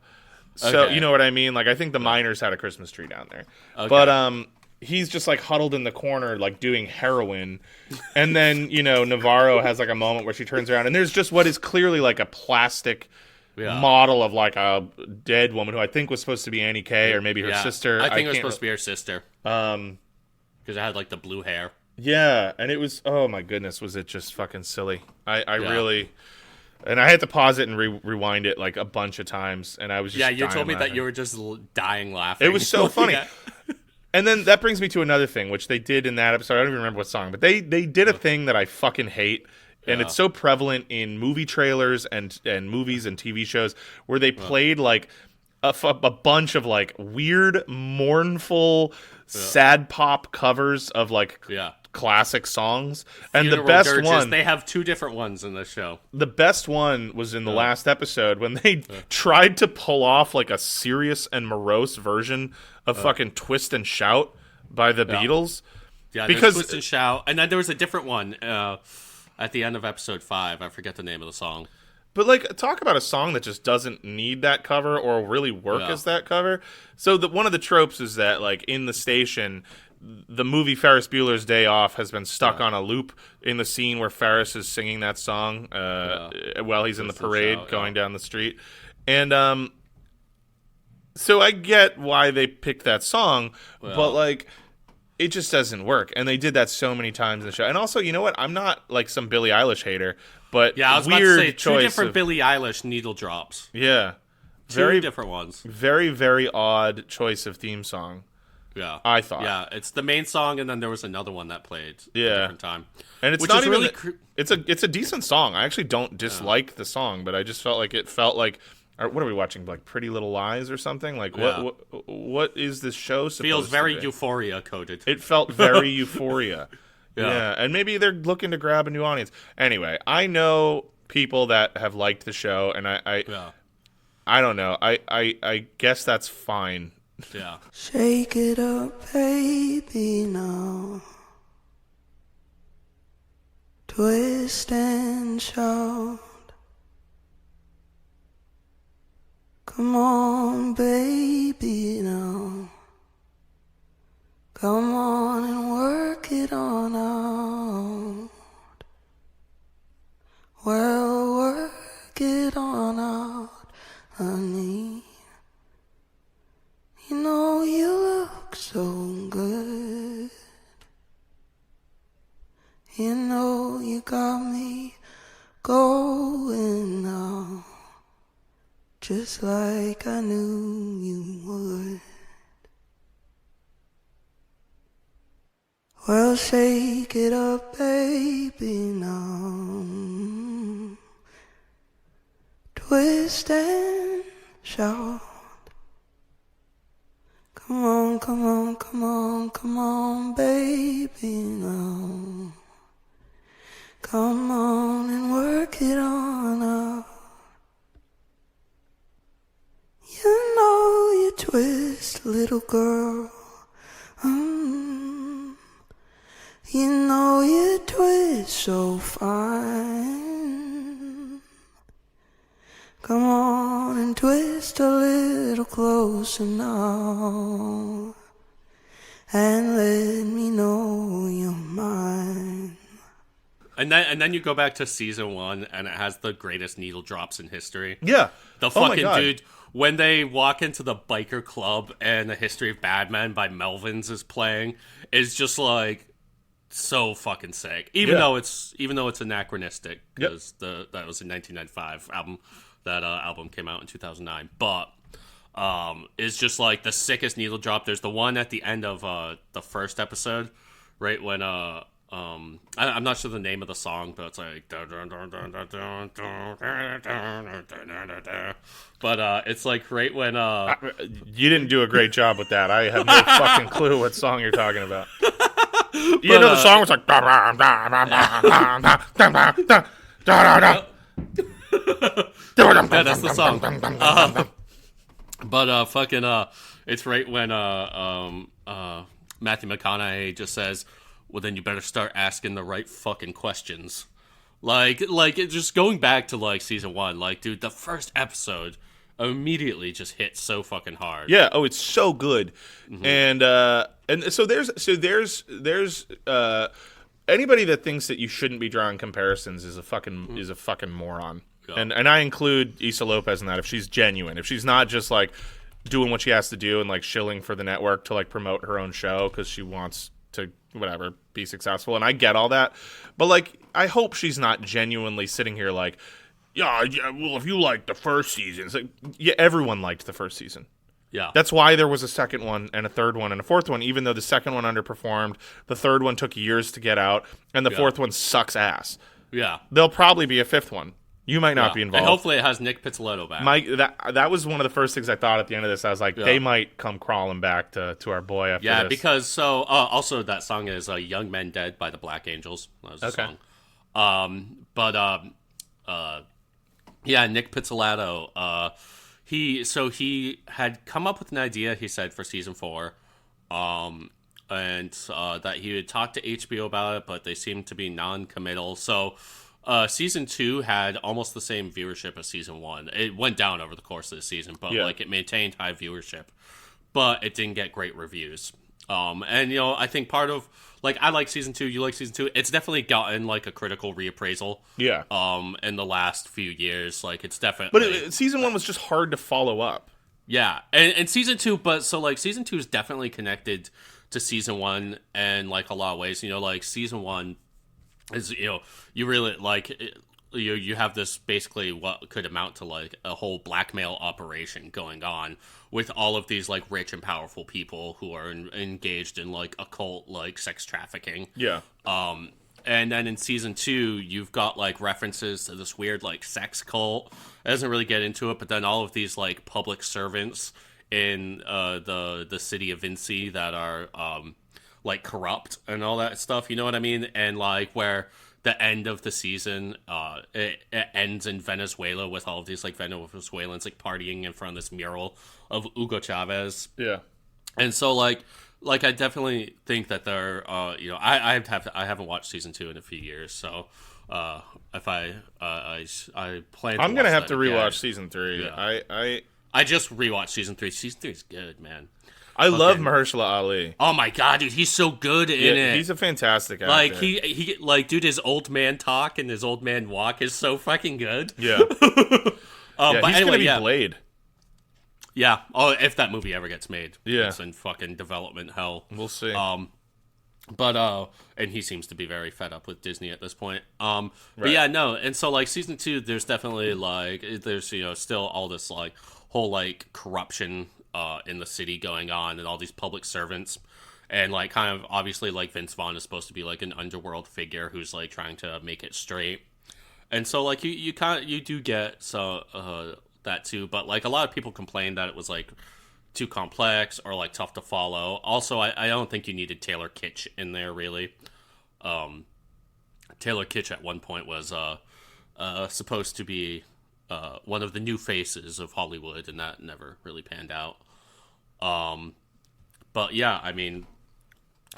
Speaker 2: So you know what I mean? Like I think the miners had a Christmas tree down there. Okay. But he's just like huddled in the corner like doing heroin. And then, Navarro has like a moment where she turns around and there's just what is clearly like a plastic model of like a dead woman who I think was supposed to be Annie Kay or maybe her sister.
Speaker 1: I think it was supposed to be her sister. Because it had like the blue hair.
Speaker 2: Yeah, and it was, oh my goodness, was it just fucking silly. I really, and I had to pause it and rewind it like a bunch of times, and I was just
Speaker 1: you told me
Speaker 2: laughing.
Speaker 1: that you were just dying laughing.
Speaker 2: It was so funny. And then that brings me to another thing, which they did in that episode. I don't even remember what song, but they did a thing that I fucking hate, and it's so prevalent in movie trailers and movies and TV shows, where they played like a bunch of like weird, mournful, sad pop covers of like classic songs. And the best one,
Speaker 1: they have two different ones in the show.
Speaker 2: The best one was in the last episode when they tried to pull off like a serious and morose version of fucking Twist and Shout by the Beatles.
Speaker 1: Yeah, because Twist and Shout, and then there was a different one at the end of episode 5. I forget the name of the song.
Speaker 2: But, like, talk about a song that just doesn't need that cover or really work as that cover. So one of the tropes is that, like, in the station, the movie Ferris Bueller's Day Off has been stuck on a loop in the scene where Ferris is singing that song while he's in the parade going down the street. And so I get why they picked that song, but, like, it just doesn't work. And they did that so many times in the show. And also, you know what? I'm not, like, some Billie Eilish hater. But
Speaker 1: I was
Speaker 2: weird
Speaker 1: about to say,
Speaker 2: two
Speaker 1: different Billie Eilish needle drops.
Speaker 2: Yeah.
Speaker 1: Two different ones.
Speaker 2: Very, very odd choice of theme song.
Speaker 1: Yeah.
Speaker 2: I thought.
Speaker 1: Yeah, it's the main song, and then there was another one that played at a different time.
Speaker 2: And it's not even... It's a decent song. I actually don't dislike the song, but I just felt like what are we watching? Like Pretty Little Lies or something? Like what is this show supposed to be?
Speaker 1: Feels very Euphoria coded.
Speaker 2: It felt very Euphoria. Yeah, and maybe they're looking to grab a new audience. Anyway, I know people that have liked the show, and I don't know. I guess that's fine.
Speaker 1: Yeah.
Speaker 3: Shake it up, baby, now. Twist and shout. Come on, baby, now. Come on and work it on out. Well, work it on out, honey. You know you look so good. You know you got me going now, just like I knew you would. Well, shake it up, baby, now. Twist and shout. Come on, come on, come on, come on, baby, now. Come on and work it on out. You know you twist, little girl. You know you twist so fine. Come on and twist a little closer now, and let me know you're mine.
Speaker 1: And then you go back to season 1, and it has the greatest needle drops in history.
Speaker 2: Yeah.
Speaker 1: The fucking dude, when they walk into the biker club and The History of Bad Men by Melvins is playing, is just like so fucking sick. Even though it's anachronistic, because that was a 1995 album. That album came out in 2009. But it's just like the sickest needle drop. There's the one at the end of the first episode, right when I'm not sure the name of the song, but it's like but it's like right when
Speaker 2: you didn't do a great job with that. I have no fucking clue what song you're talking about. You know the song was like Da,
Speaker 1: Yeah, that's the song. But it's right when Matthew McConaughey just says, "Well, then you better start asking the right fucking questions." Like it just going back to like season 1. Like, dude, the first episode immediately just hit so fucking hard.
Speaker 2: Yeah. Oh, it's so good. And so there's anybody that thinks that you shouldn't be drawing comparisons is a fucking moron. Yeah. And I include Issa Lopez in that. If she's genuine, if she's not just like doing what she has to do and like shilling for the network to like promote her own show because she wants to whatever be successful, and I get all that, but like I hope she's not genuinely sitting here like, yeah, well, if you like the first season, it's like, yeah, everyone liked the first season.
Speaker 1: Yeah.
Speaker 2: That's why there was a second one and a third one and a fourth one, even though the second one underperformed, the third one took years to get out, and the fourth one sucks ass.
Speaker 1: Yeah.
Speaker 2: There'll probably be a fifth one. You might not be involved.
Speaker 1: And hopefully it has Nick Pizzolatto back.
Speaker 2: That was one of the first things I thought at the end of this. I was like, they might come crawling back to our boy after this.
Speaker 1: Yeah, because also that song is Young Men Dead by the Black Angels. That was the song. Nick Pizzolatto, he had come up with an idea, he said, for season 4, and that he would talk to HBO about it, but they seemed to be non-committal. So season 2 had almost the same viewership as season 1. It went down over the course of the season, but like it maintained high viewership, but it didn't get great reviews. And you know, I think part of like I like season 2, you like season 2. It's definitely gotten like a critical reappraisal.
Speaker 2: Yeah.
Speaker 1: In the last few years, like it's definitely.
Speaker 2: But season 1 was just hard to follow up.
Speaker 1: Yeah, and season 2, but so like season 2 is definitely connected to season 1 in like a lot of ways. You know, like season 1 is, you know, you really like you have this basically what could amount to like a whole blackmail operation going on with all of these like rich and powerful people who are engaged in like occult like sex trafficking.
Speaker 2: Yeah.
Speaker 1: And then in season 2, you've got like references to this weird like sex cult. It doesn't really get into it, but then all of these like public servants in the city of Vinci that are like corrupt and all that stuff. You know what I mean? And like where the end of the season, it ends in Venezuela with all of these like Venezuelans like partying in front of this mural of Hugo Chavez.
Speaker 2: Yeah.
Speaker 1: And so like I definitely think that there, you know, I haven't watched season 2 in a few years, so if I plan,
Speaker 2: I'm gonna have to rewatch season 3.
Speaker 1: Yeah. I just rewatched season 3. Season 3 is good, man.
Speaker 2: I love Mahershala Ali.
Speaker 1: Oh my god, dude, he's so good in it.
Speaker 2: He's a fantastic actor.
Speaker 1: Like he like, dude, his old man talk and his old man walk is so fucking good.
Speaker 2: Yeah.
Speaker 1: But
Speaker 2: he's
Speaker 1: anyway,
Speaker 2: gonna be Blade.
Speaker 1: Yeah. Oh, if that movie ever gets made.
Speaker 2: Yeah.
Speaker 1: It's in fucking development hell.
Speaker 2: We'll see.
Speaker 1: But and he seems to be very fed up with Disney at this point. But yeah, no. And so like season 2, there's definitely like there's, you know, still all this like whole like corruption in the city going on, and all these public servants, and like kind of obviously like Vince Vaughn is supposed to be like an underworld figure who's like trying to make it straight. And so like you do get that too, but like a lot of people complained that it was like too complex or like tough to follow. Also, I don't think you needed Taylor Kitsch in there really. Taylor Kitsch at one point was supposed to be one of the new faces of Hollywood, and that never really panned out. But yeah, I mean,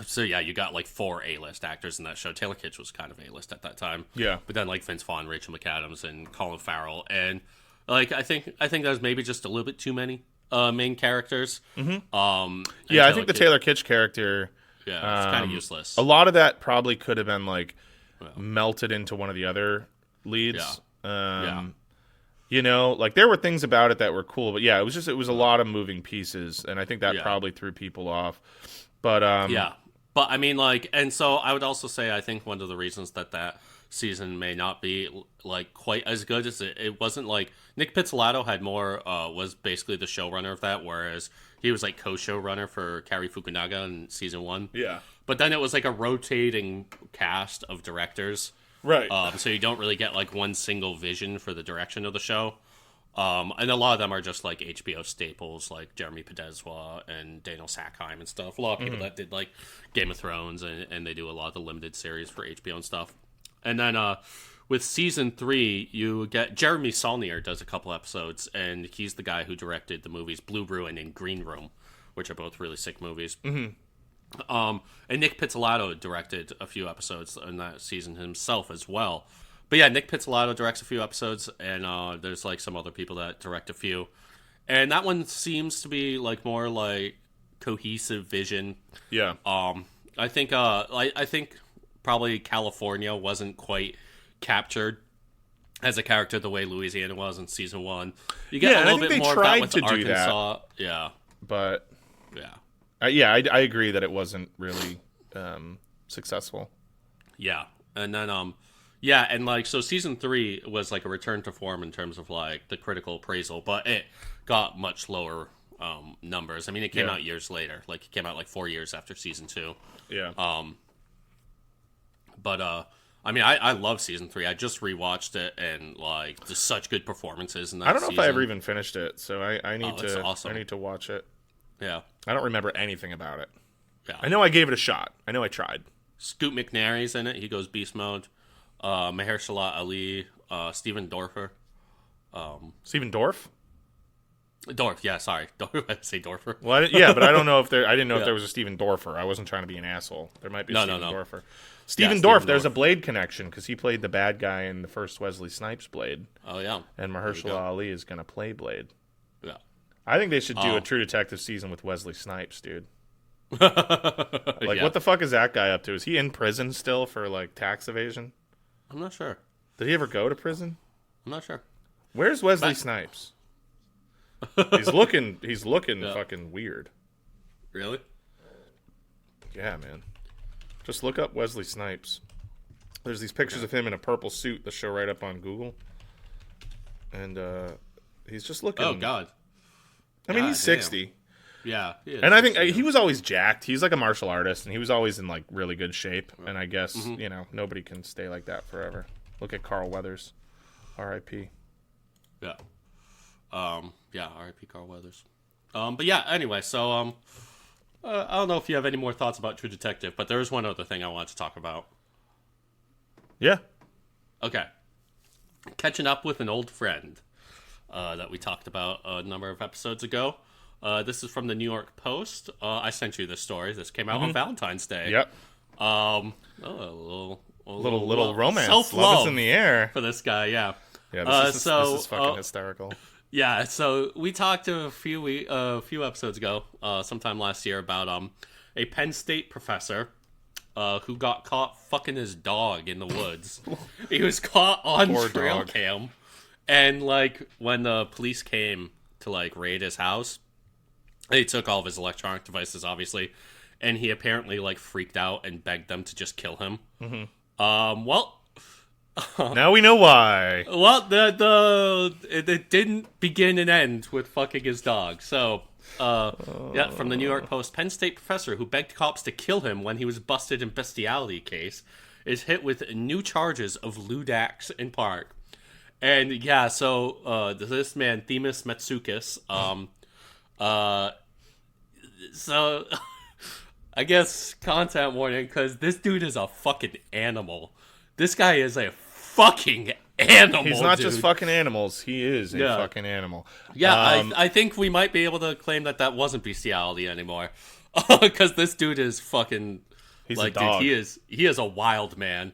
Speaker 1: so yeah, you got like 4 A-list actors in that show. Taylor Kitsch was kind of A-list at that time.
Speaker 2: Yeah.
Speaker 1: But then like Vince Vaughn, Rachel McAdams, and Colin Farrell, and like I think there's maybe just a little bit too many main characters.
Speaker 2: Mm-hmm. Yeah, I think the Taylor Kitsch character.
Speaker 1: Yeah, it's kind of useless.
Speaker 2: A lot of that probably could have been like melted into one of the other leads.
Speaker 1: Yeah.
Speaker 2: You know, like there were things about it that were cool, but yeah, it was a lot of moving pieces, and I think that probably threw people off. But
Speaker 1: yeah, but I mean, like, and so I would also say I think one of the reasons that season may not be like quite as good as it wasn't like Nick Pizzolatto had more was basically the showrunner of that, whereas he was like co-showrunner for Cary Fukunaga in season 1.
Speaker 2: Yeah,
Speaker 1: but then it was like a rotating cast of directors.
Speaker 2: Right.
Speaker 1: So you don't really get like one single vision for the direction of the show. And a lot of them are just like HBO staples, like Jeremy Podeswa and Daniel Sackheim and stuff. A lot of people that did like Game of Thrones, and they do a lot of the limited series for HBO and stuff. And then with season 3, you get Jeremy Saulnier does a couple episodes, and he's the guy who directed the movies Blue Ruin and Green Room, which are both really sick movies.
Speaker 2: Mm-hmm.
Speaker 1: And Nick Pizzolatto directed a few episodes in that season himself as well. But yeah, Nick Pizzolatto directs a few episodes, and there's like some other people that direct a few. And that one seems to be like more like cohesive vision.
Speaker 2: Yeah.
Speaker 1: I think I think probably California wasn't quite captured as a character the way Louisiana was in season 1. You get a little bit more of that with Arkansas. Yeah.
Speaker 2: But
Speaker 1: yeah.
Speaker 2: I agree that it wasn't really successful.
Speaker 1: Yeah. And then and like so season 3 was like a return to form in terms of like the critical appraisal, but it got much lower numbers. I mean, it came out years later. Like it came out like 4 years after season 2.
Speaker 2: Yeah.
Speaker 1: But I mean, I love season 3. I just rewatched it, and like just such good performances in that.
Speaker 2: I don't know
Speaker 1: season.
Speaker 2: if I ever even finished it, so I need to.
Speaker 1: Awesome.
Speaker 2: I need to watch it.
Speaker 1: Yeah.
Speaker 2: I don't remember anything about it.
Speaker 1: Yeah.
Speaker 2: I know I gave it a shot. I know I tried.
Speaker 1: Scoot McNairy's in it. He goes beast mode. Mahershala Ali, Steven Dorfer.
Speaker 2: Steven Dorff?
Speaker 1: Dorff, yeah, sorry. I say Dorfer.
Speaker 2: Well, but I don't know if I didn't know if there was a Steven Dorfer. I wasn't trying to be an asshole. There might be a Steven Dorfer. Steven Dorff, there's a Blade connection because he played the bad guy in the first Wesley Snipes Blade.
Speaker 1: Oh, yeah.
Speaker 2: And Mahershala Ali is going to play Blade.
Speaker 1: Yeah.
Speaker 2: I think they should do a True Detective season with Wesley Snipes, dude. What the fuck is that guy up to? Is he in prison still for, like, tax evasion?
Speaker 1: I'm not sure.
Speaker 2: Did he ever go to prison?
Speaker 1: I'm not sure.
Speaker 2: Where's Wesley Snipes? He's looking fucking weird.
Speaker 1: Really?
Speaker 2: Yeah, man. Just look up Wesley Snipes. There's these pictures of him in a purple suit that show right up on Google. And he's just looking...
Speaker 1: Oh, God.
Speaker 2: I mean, he's 60.
Speaker 1: Yeah.
Speaker 2: And I think he was always jacked. He's like a martial artist, and he was always in like really good shape. And I guess, nobody can stay like that forever. Look at Carl Weathers. R.I.P.
Speaker 1: Yeah. R.I.P. Carl Weathers. But yeah, anyway, so I don't know if you have any more thoughts about True Detective, but there is one other thing I wanted to talk about.
Speaker 2: Yeah.
Speaker 1: Okay. Catching up with an old friend that we talked about a number of episodes ago. This is from the New York Post. I sent you this story. This came out on Valentine's Day.
Speaker 2: Yep.
Speaker 1: A little
Speaker 2: romance.
Speaker 1: Self-love
Speaker 2: Love is in the air
Speaker 1: for this guy. Yeah.
Speaker 2: Yeah. This is fucking hysterical.
Speaker 1: Yeah. So we talked a few episodes ago, sometime last year, about a Penn State professor who got caught fucking his dog in the woods. He was caught on trail cam, and like when the police came to like raid his house, they took all of his electronic devices, obviously, and he apparently like freaked out and begged them to just kill him.
Speaker 2: Now we know why.
Speaker 1: Well, it didn't begin and end with fucking his dog. So, from the New York Post, Penn State professor who begged cops to kill him when he was busted in bestiality case is hit with new charges of lewd acts in park. And yeah, so this man, Themis Metsoukas, so I guess content warning, because this dude is a fucking animal. This guy is a fucking animal.
Speaker 2: He's not just fucking animals. He is a fucking animal.
Speaker 1: Yeah, I think we might be able to claim that wasn't bestiality anymore, because this dude is fucking.
Speaker 2: He's
Speaker 1: like,
Speaker 2: a dog.
Speaker 1: Dude, he is a wild man.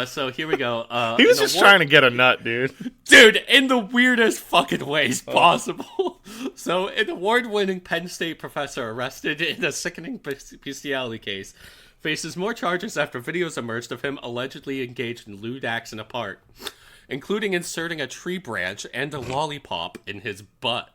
Speaker 1: So here we go.
Speaker 2: He was just trying to get a nut, dude.
Speaker 1: Dude, in the weirdest fucking ways possible. So, an award-winning Penn State professor arrested in a sickening bestiality case faces more charges after videos emerged of him allegedly engaged in lewd acts in a park, including inserting a tree branch and a lollipop in his butt.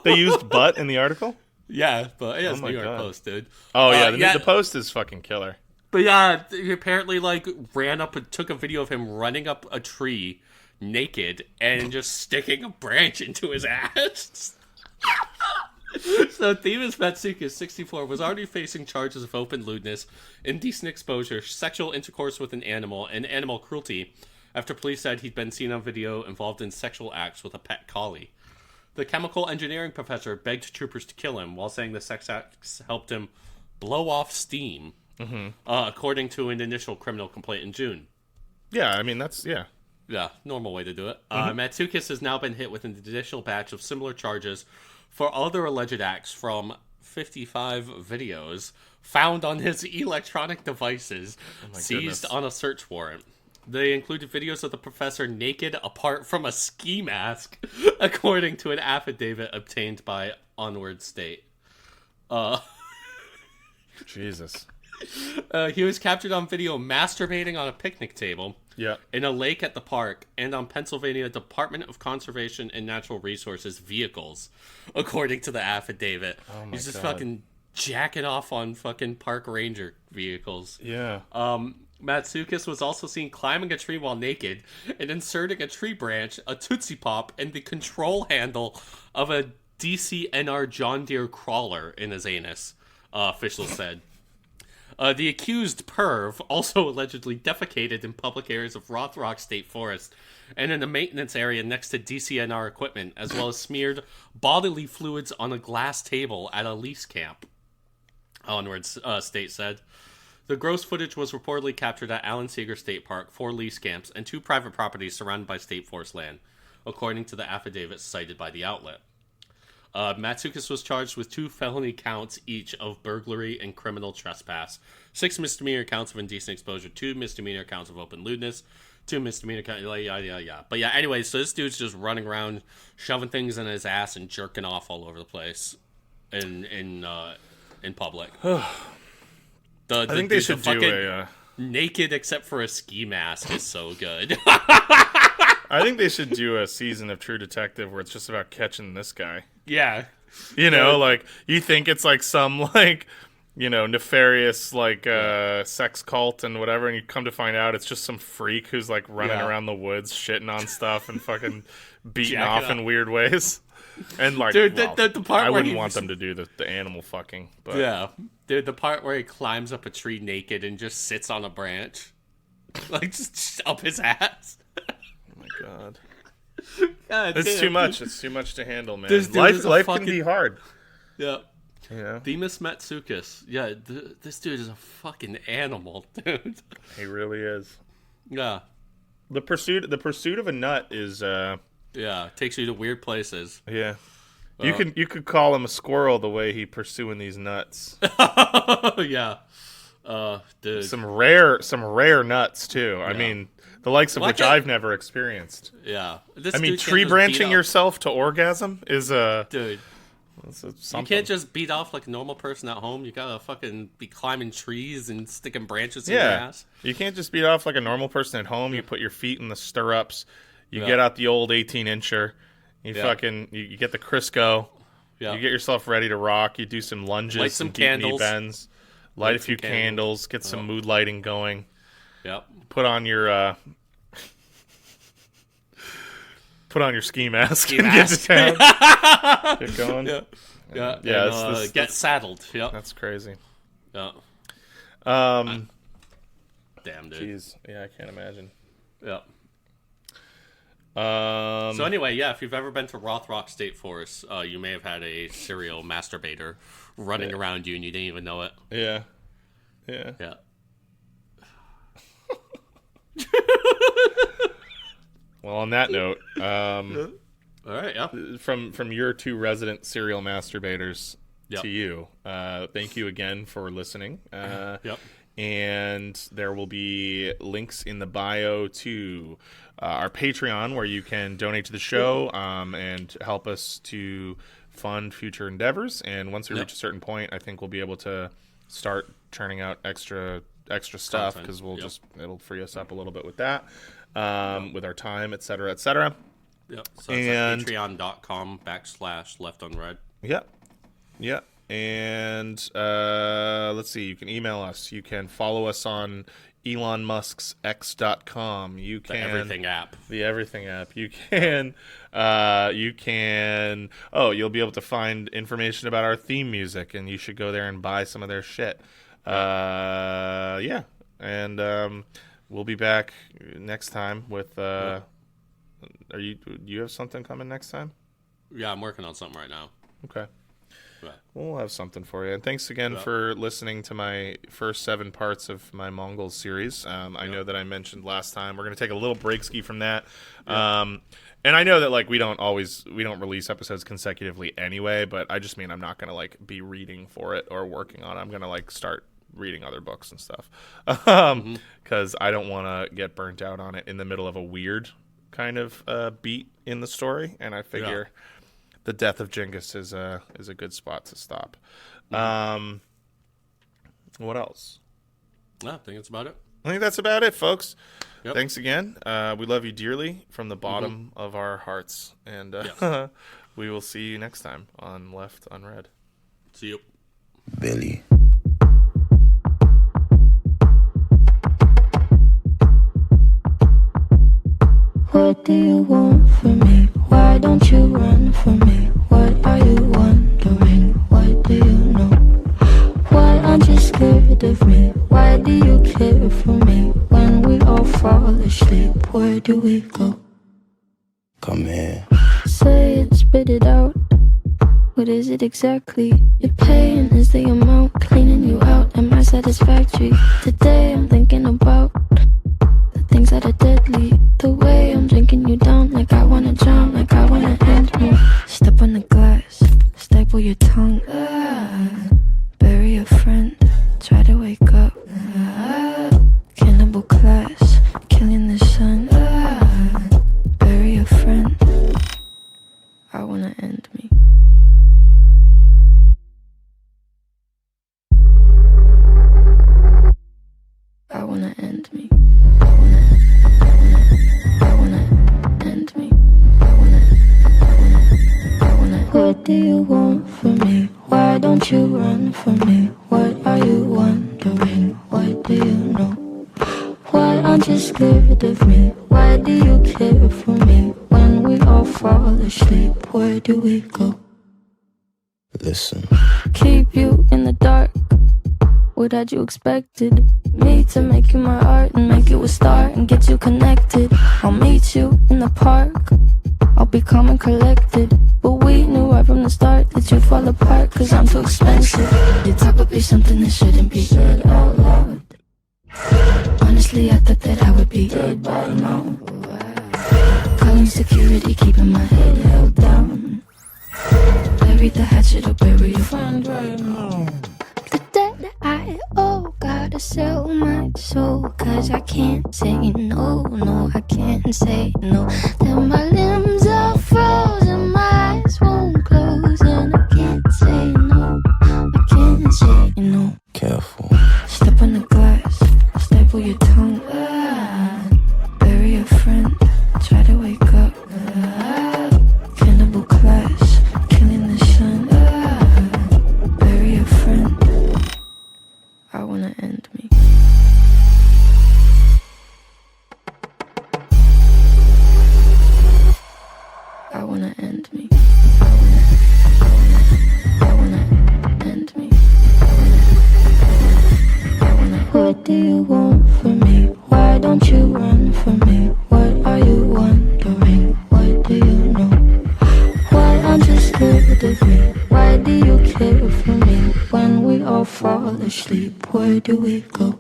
Speaker 2: They used butt in the article?
Speaker 1: Yeah, but it's New York Post, dude.
Speaker 2: Oh, the Post is fucking killer.
Speaker 1: But yeah, he apparently like ran up and took a video of him running up a tree naked and just sticking a branch into his ass. So Themis Metsoukas, 64, was already facing charges of open lewdness, indecent exposure, sexual intercourse with an animal, and animal cruelty after police said he'd been seen on video involved in sexual acts with a pet collie. The chemical engineering professor begged troopers to kill him while saying the sex acts helped him blow off steam. According to an initial criminal complaint in June.
Speaker 2: Yeah, I mean, that's, yeah.
Speaker 1: Yeah, normal way to do it. Matsoukas has now been hit with an additional batch of similar charges for other alleged acts from 55 videos found on his electronic devices seized on a search warrant. They included videos of the professor naked apart from a ski mask, according to an affidavit obtained by Onward State.
Speaker 2: Jesus.
Speaker 1: He was captured on video masturbating on a picnic table in a lake at the park and on Pennsylvania Department of Conservation and Natural Resources vehicles, according to the affidavit.
Speaker 2: Oh my
Speaker 1: He's just
Speaker 2: God.
Speaker 1: fucking jacking off on fucking park ranger vehicles.
Speaker 2: Yeah.
Speaker 1: Matsoukas was also seen climbing a tree while naked and inserting a tree branch, a Tootsie Pop, and the control handle of a DCNR John Deere crawler in his anus, officials said. The accused perv also allegedly defecated in public areas of Rothrock State Forest and in a maintenance area next to DCNR equipment, as well as smeared bodily fluids on a glass table at a lease camp, Onward State said. The gross footage was reportedly captured at Allen Seeger State Park, 4 lease camps, and 2 private properties surrounded by state forest land, according to the affidavit cited by the outlet. Matsoukas was charged with 2 felony counts each of burglary and criminal trespass, 6 misdemeanor counts of indecent exposure, 2 misdemeanor counts of open lewdness, 2 misdemeanor counts, yeah. But yeah, anyway, so this dude's just running around, shoving things in his ass and jerking off all over the place in public.
Speaker 2: I think they should do a...
Speaker 1: naked except for a ski mask is so good.
Speaker 2: I think they should do a season of True Detective where it's just about catching this guy.
Speaker 1: Yeah.
Speaker 2: You know, like, you think it's like some, like, you know, nefarious, like, sex cult and whatever, and you come to find out it's just some freak who's, like, running around the woods, shitting on stuff and fucking beating off in weird ways. And, like,
Speaker 1: dude, the part
Speaker 2: I
Speaker 1: where
Speaker 2: wouldn't want them to do the animal fucking. But.
Speaker 1: Yeah. Dude, the part where he climbs up a tree naked and just sits on a branch. Like, just up his ass.
Speaker 2: Oh, my God.
Speaker 1: God
Speaker 2: it's
Speaker 1: damn.
Speaker 2: too much. It's too much to handle, man.
Speaker 1: This dude
Speaker 2: Life can be hard.
Speaker 1: Yeah.
Speaker 2: Yeah.
Speaker 1: Demas Matsoukas. Yeah, this dude is a fucking animal, dude.
Speaker 2: He really is.
Speaker 1: Yeah.
Speaker 2: The pursuit of a nut is
Speaker 1: yeah, takes you to weird places.
Speaker 2: Yeah. You could call him a squirrel the way he pursuing these nuts.
Speaker 1: Yeah. Dude.
Speaker 2: Some rare nuts too. Yeah. I mean, the likes of which I've never experienced.
Speaker 1: Yeah.
Speaker 2: I mean, tree branching yourself to orgasm is
Speaker 1: dude. You can't just beat off like a normal person at home. You gotta fucking be climbing trees and sticking branches in your ass.
Speaker 2: You can't just beat off like a normal person at home. You put your feet in the stirrups. You get out the old 18-incher. You fucking you get the Crisco. Yeah. You get yourself ready to rock. You do some lunges,
Speaker 1: light some candles,
Speaker 2: knee bends, light a few candles, get some mood lighting going.
Speaker 1: Yep.
Speaker 2: Put on your ski mask and get to town. Get going.
Speaker 1: Yeah. And, get saddled. Yep.
Speaker 2: That's crazy.
Speaker 1: Yeah.
Speaker 2: Damn,
Speaker 1: dude.
Speaker 2: Jeez. Yeah, I can't imagine.
Speaker 1: Yep.
Speaker 2: So
Speaker 1: anyway, yeah, if you've ever been to Rothrock State Forest, you may have had a serial masturbator running around you and you didn't even know it.
Speaker 2: Yeah. Yeah.
Speaker 1: Yeah.
Speaker 2: Well, on that note,
Speaker 1: all right, yeah.
Speaker 2: From your 2 resident serial masturbators to you, thank you again for listening.
Speaker 1: Yep.
Speaker 2: And there will be links in the bio to our Patreon where you can donate to the show and help us to fund future endeavors. And once we reach a certain point, I think we'll be able to start churning out extra stuff because it'll free us up a little bit with that, with our time, et cetera, et cetera.
Speaker 1: Yep. So it's patreon.com/leftunread.
Speaker 2: Yep. Yep. And let's see, you can email us. You can follow us on Elon Musk's X.com. You can
Speaker 1: the Everything app.
Speaker 2: The Everything app. You can you'll be able to find information about our theme music, and you should go there and buy some of their shit. Yeah. And we'll be back next time with do you have something coming next time?
Speaker 1: Yeah, I'm working on something right now.
Speaker 2: Okay. We'll have something for you. And thanks again for listening to my first 7 parts of my Mongols series. I know that I mentioned last time we're going to take a little break ski from that. And I know that like we don't release episodes consecutively anyway, but I just mean I'm not going to like be reading for it or working on it. I'm going to like start reading other books and stuff. Cuz I don't want to get burnt out on it in the middle of a weird kind of beat in the story, and I figure the death of Genghis is a good spot to stop. What else?
Speaker 1: I think that's about it.
Speaker 2: I think that's about it, folks. Yep. Thanks again. We love you dearly from the bottom of our hearts, and we will see you next time on Left Unread.
Speaker 1: See you,
Speaker 3: Billy. What do you want from me? Why don't you run from me? What are you wondering? What do you know? Why aren't you scared of me? Why do you care for me? When we all fall asleep, where do we go? Come here. Say it, spit it out. What is it exactly? Your pain is the amount cleaning you out. Am I satisfactory? Today I'm thinking about things that are deadly. The way I'm drinking you down, like I wanna drown, like I wanna end me. Step on the glass, staple your tongue. Bury a friend, try to wake up. Cannibal class, killing the sun. Bury a friend, I wanna end me. I wanna end me. What do you want from me? Why don't you run from me? What are you wondering? What do you know? Why aren't you scared of me? Why do you care for me? When we all fall asleep, where do we go? Listen. Keep you in the dark. What had you expected? Me to make you my art and make you a star and get you connected. I'll meet you in the park. I'll be calm and collected. But we knew right from the start that you'd fall apart, cause I'm too expensive. Your talk would be something that shouldn't be said out loud. Honestly, I thought that I would be dead by now. Calling security, keeping my head held down. Bury the hatchet or bury your friend right now. The debt I owe, gotta sell my soul, cause I can't say no, no, I can't say no. Then my limbs are frozen, my eyes won't close, and I can't say no, I can't say no. Careful. Step on the glass, staple your tongue. Bury a friend, try to wake up. Cannibal class, killing the sun. Bury a friend, I wanna end me. I wanna end me. I wanna end me. What do you want from me? Why don't you run from me? What are you wondering? What do you know? Why aren't you scared of me? Why do you care for me? When we all fall asleep, where do we go?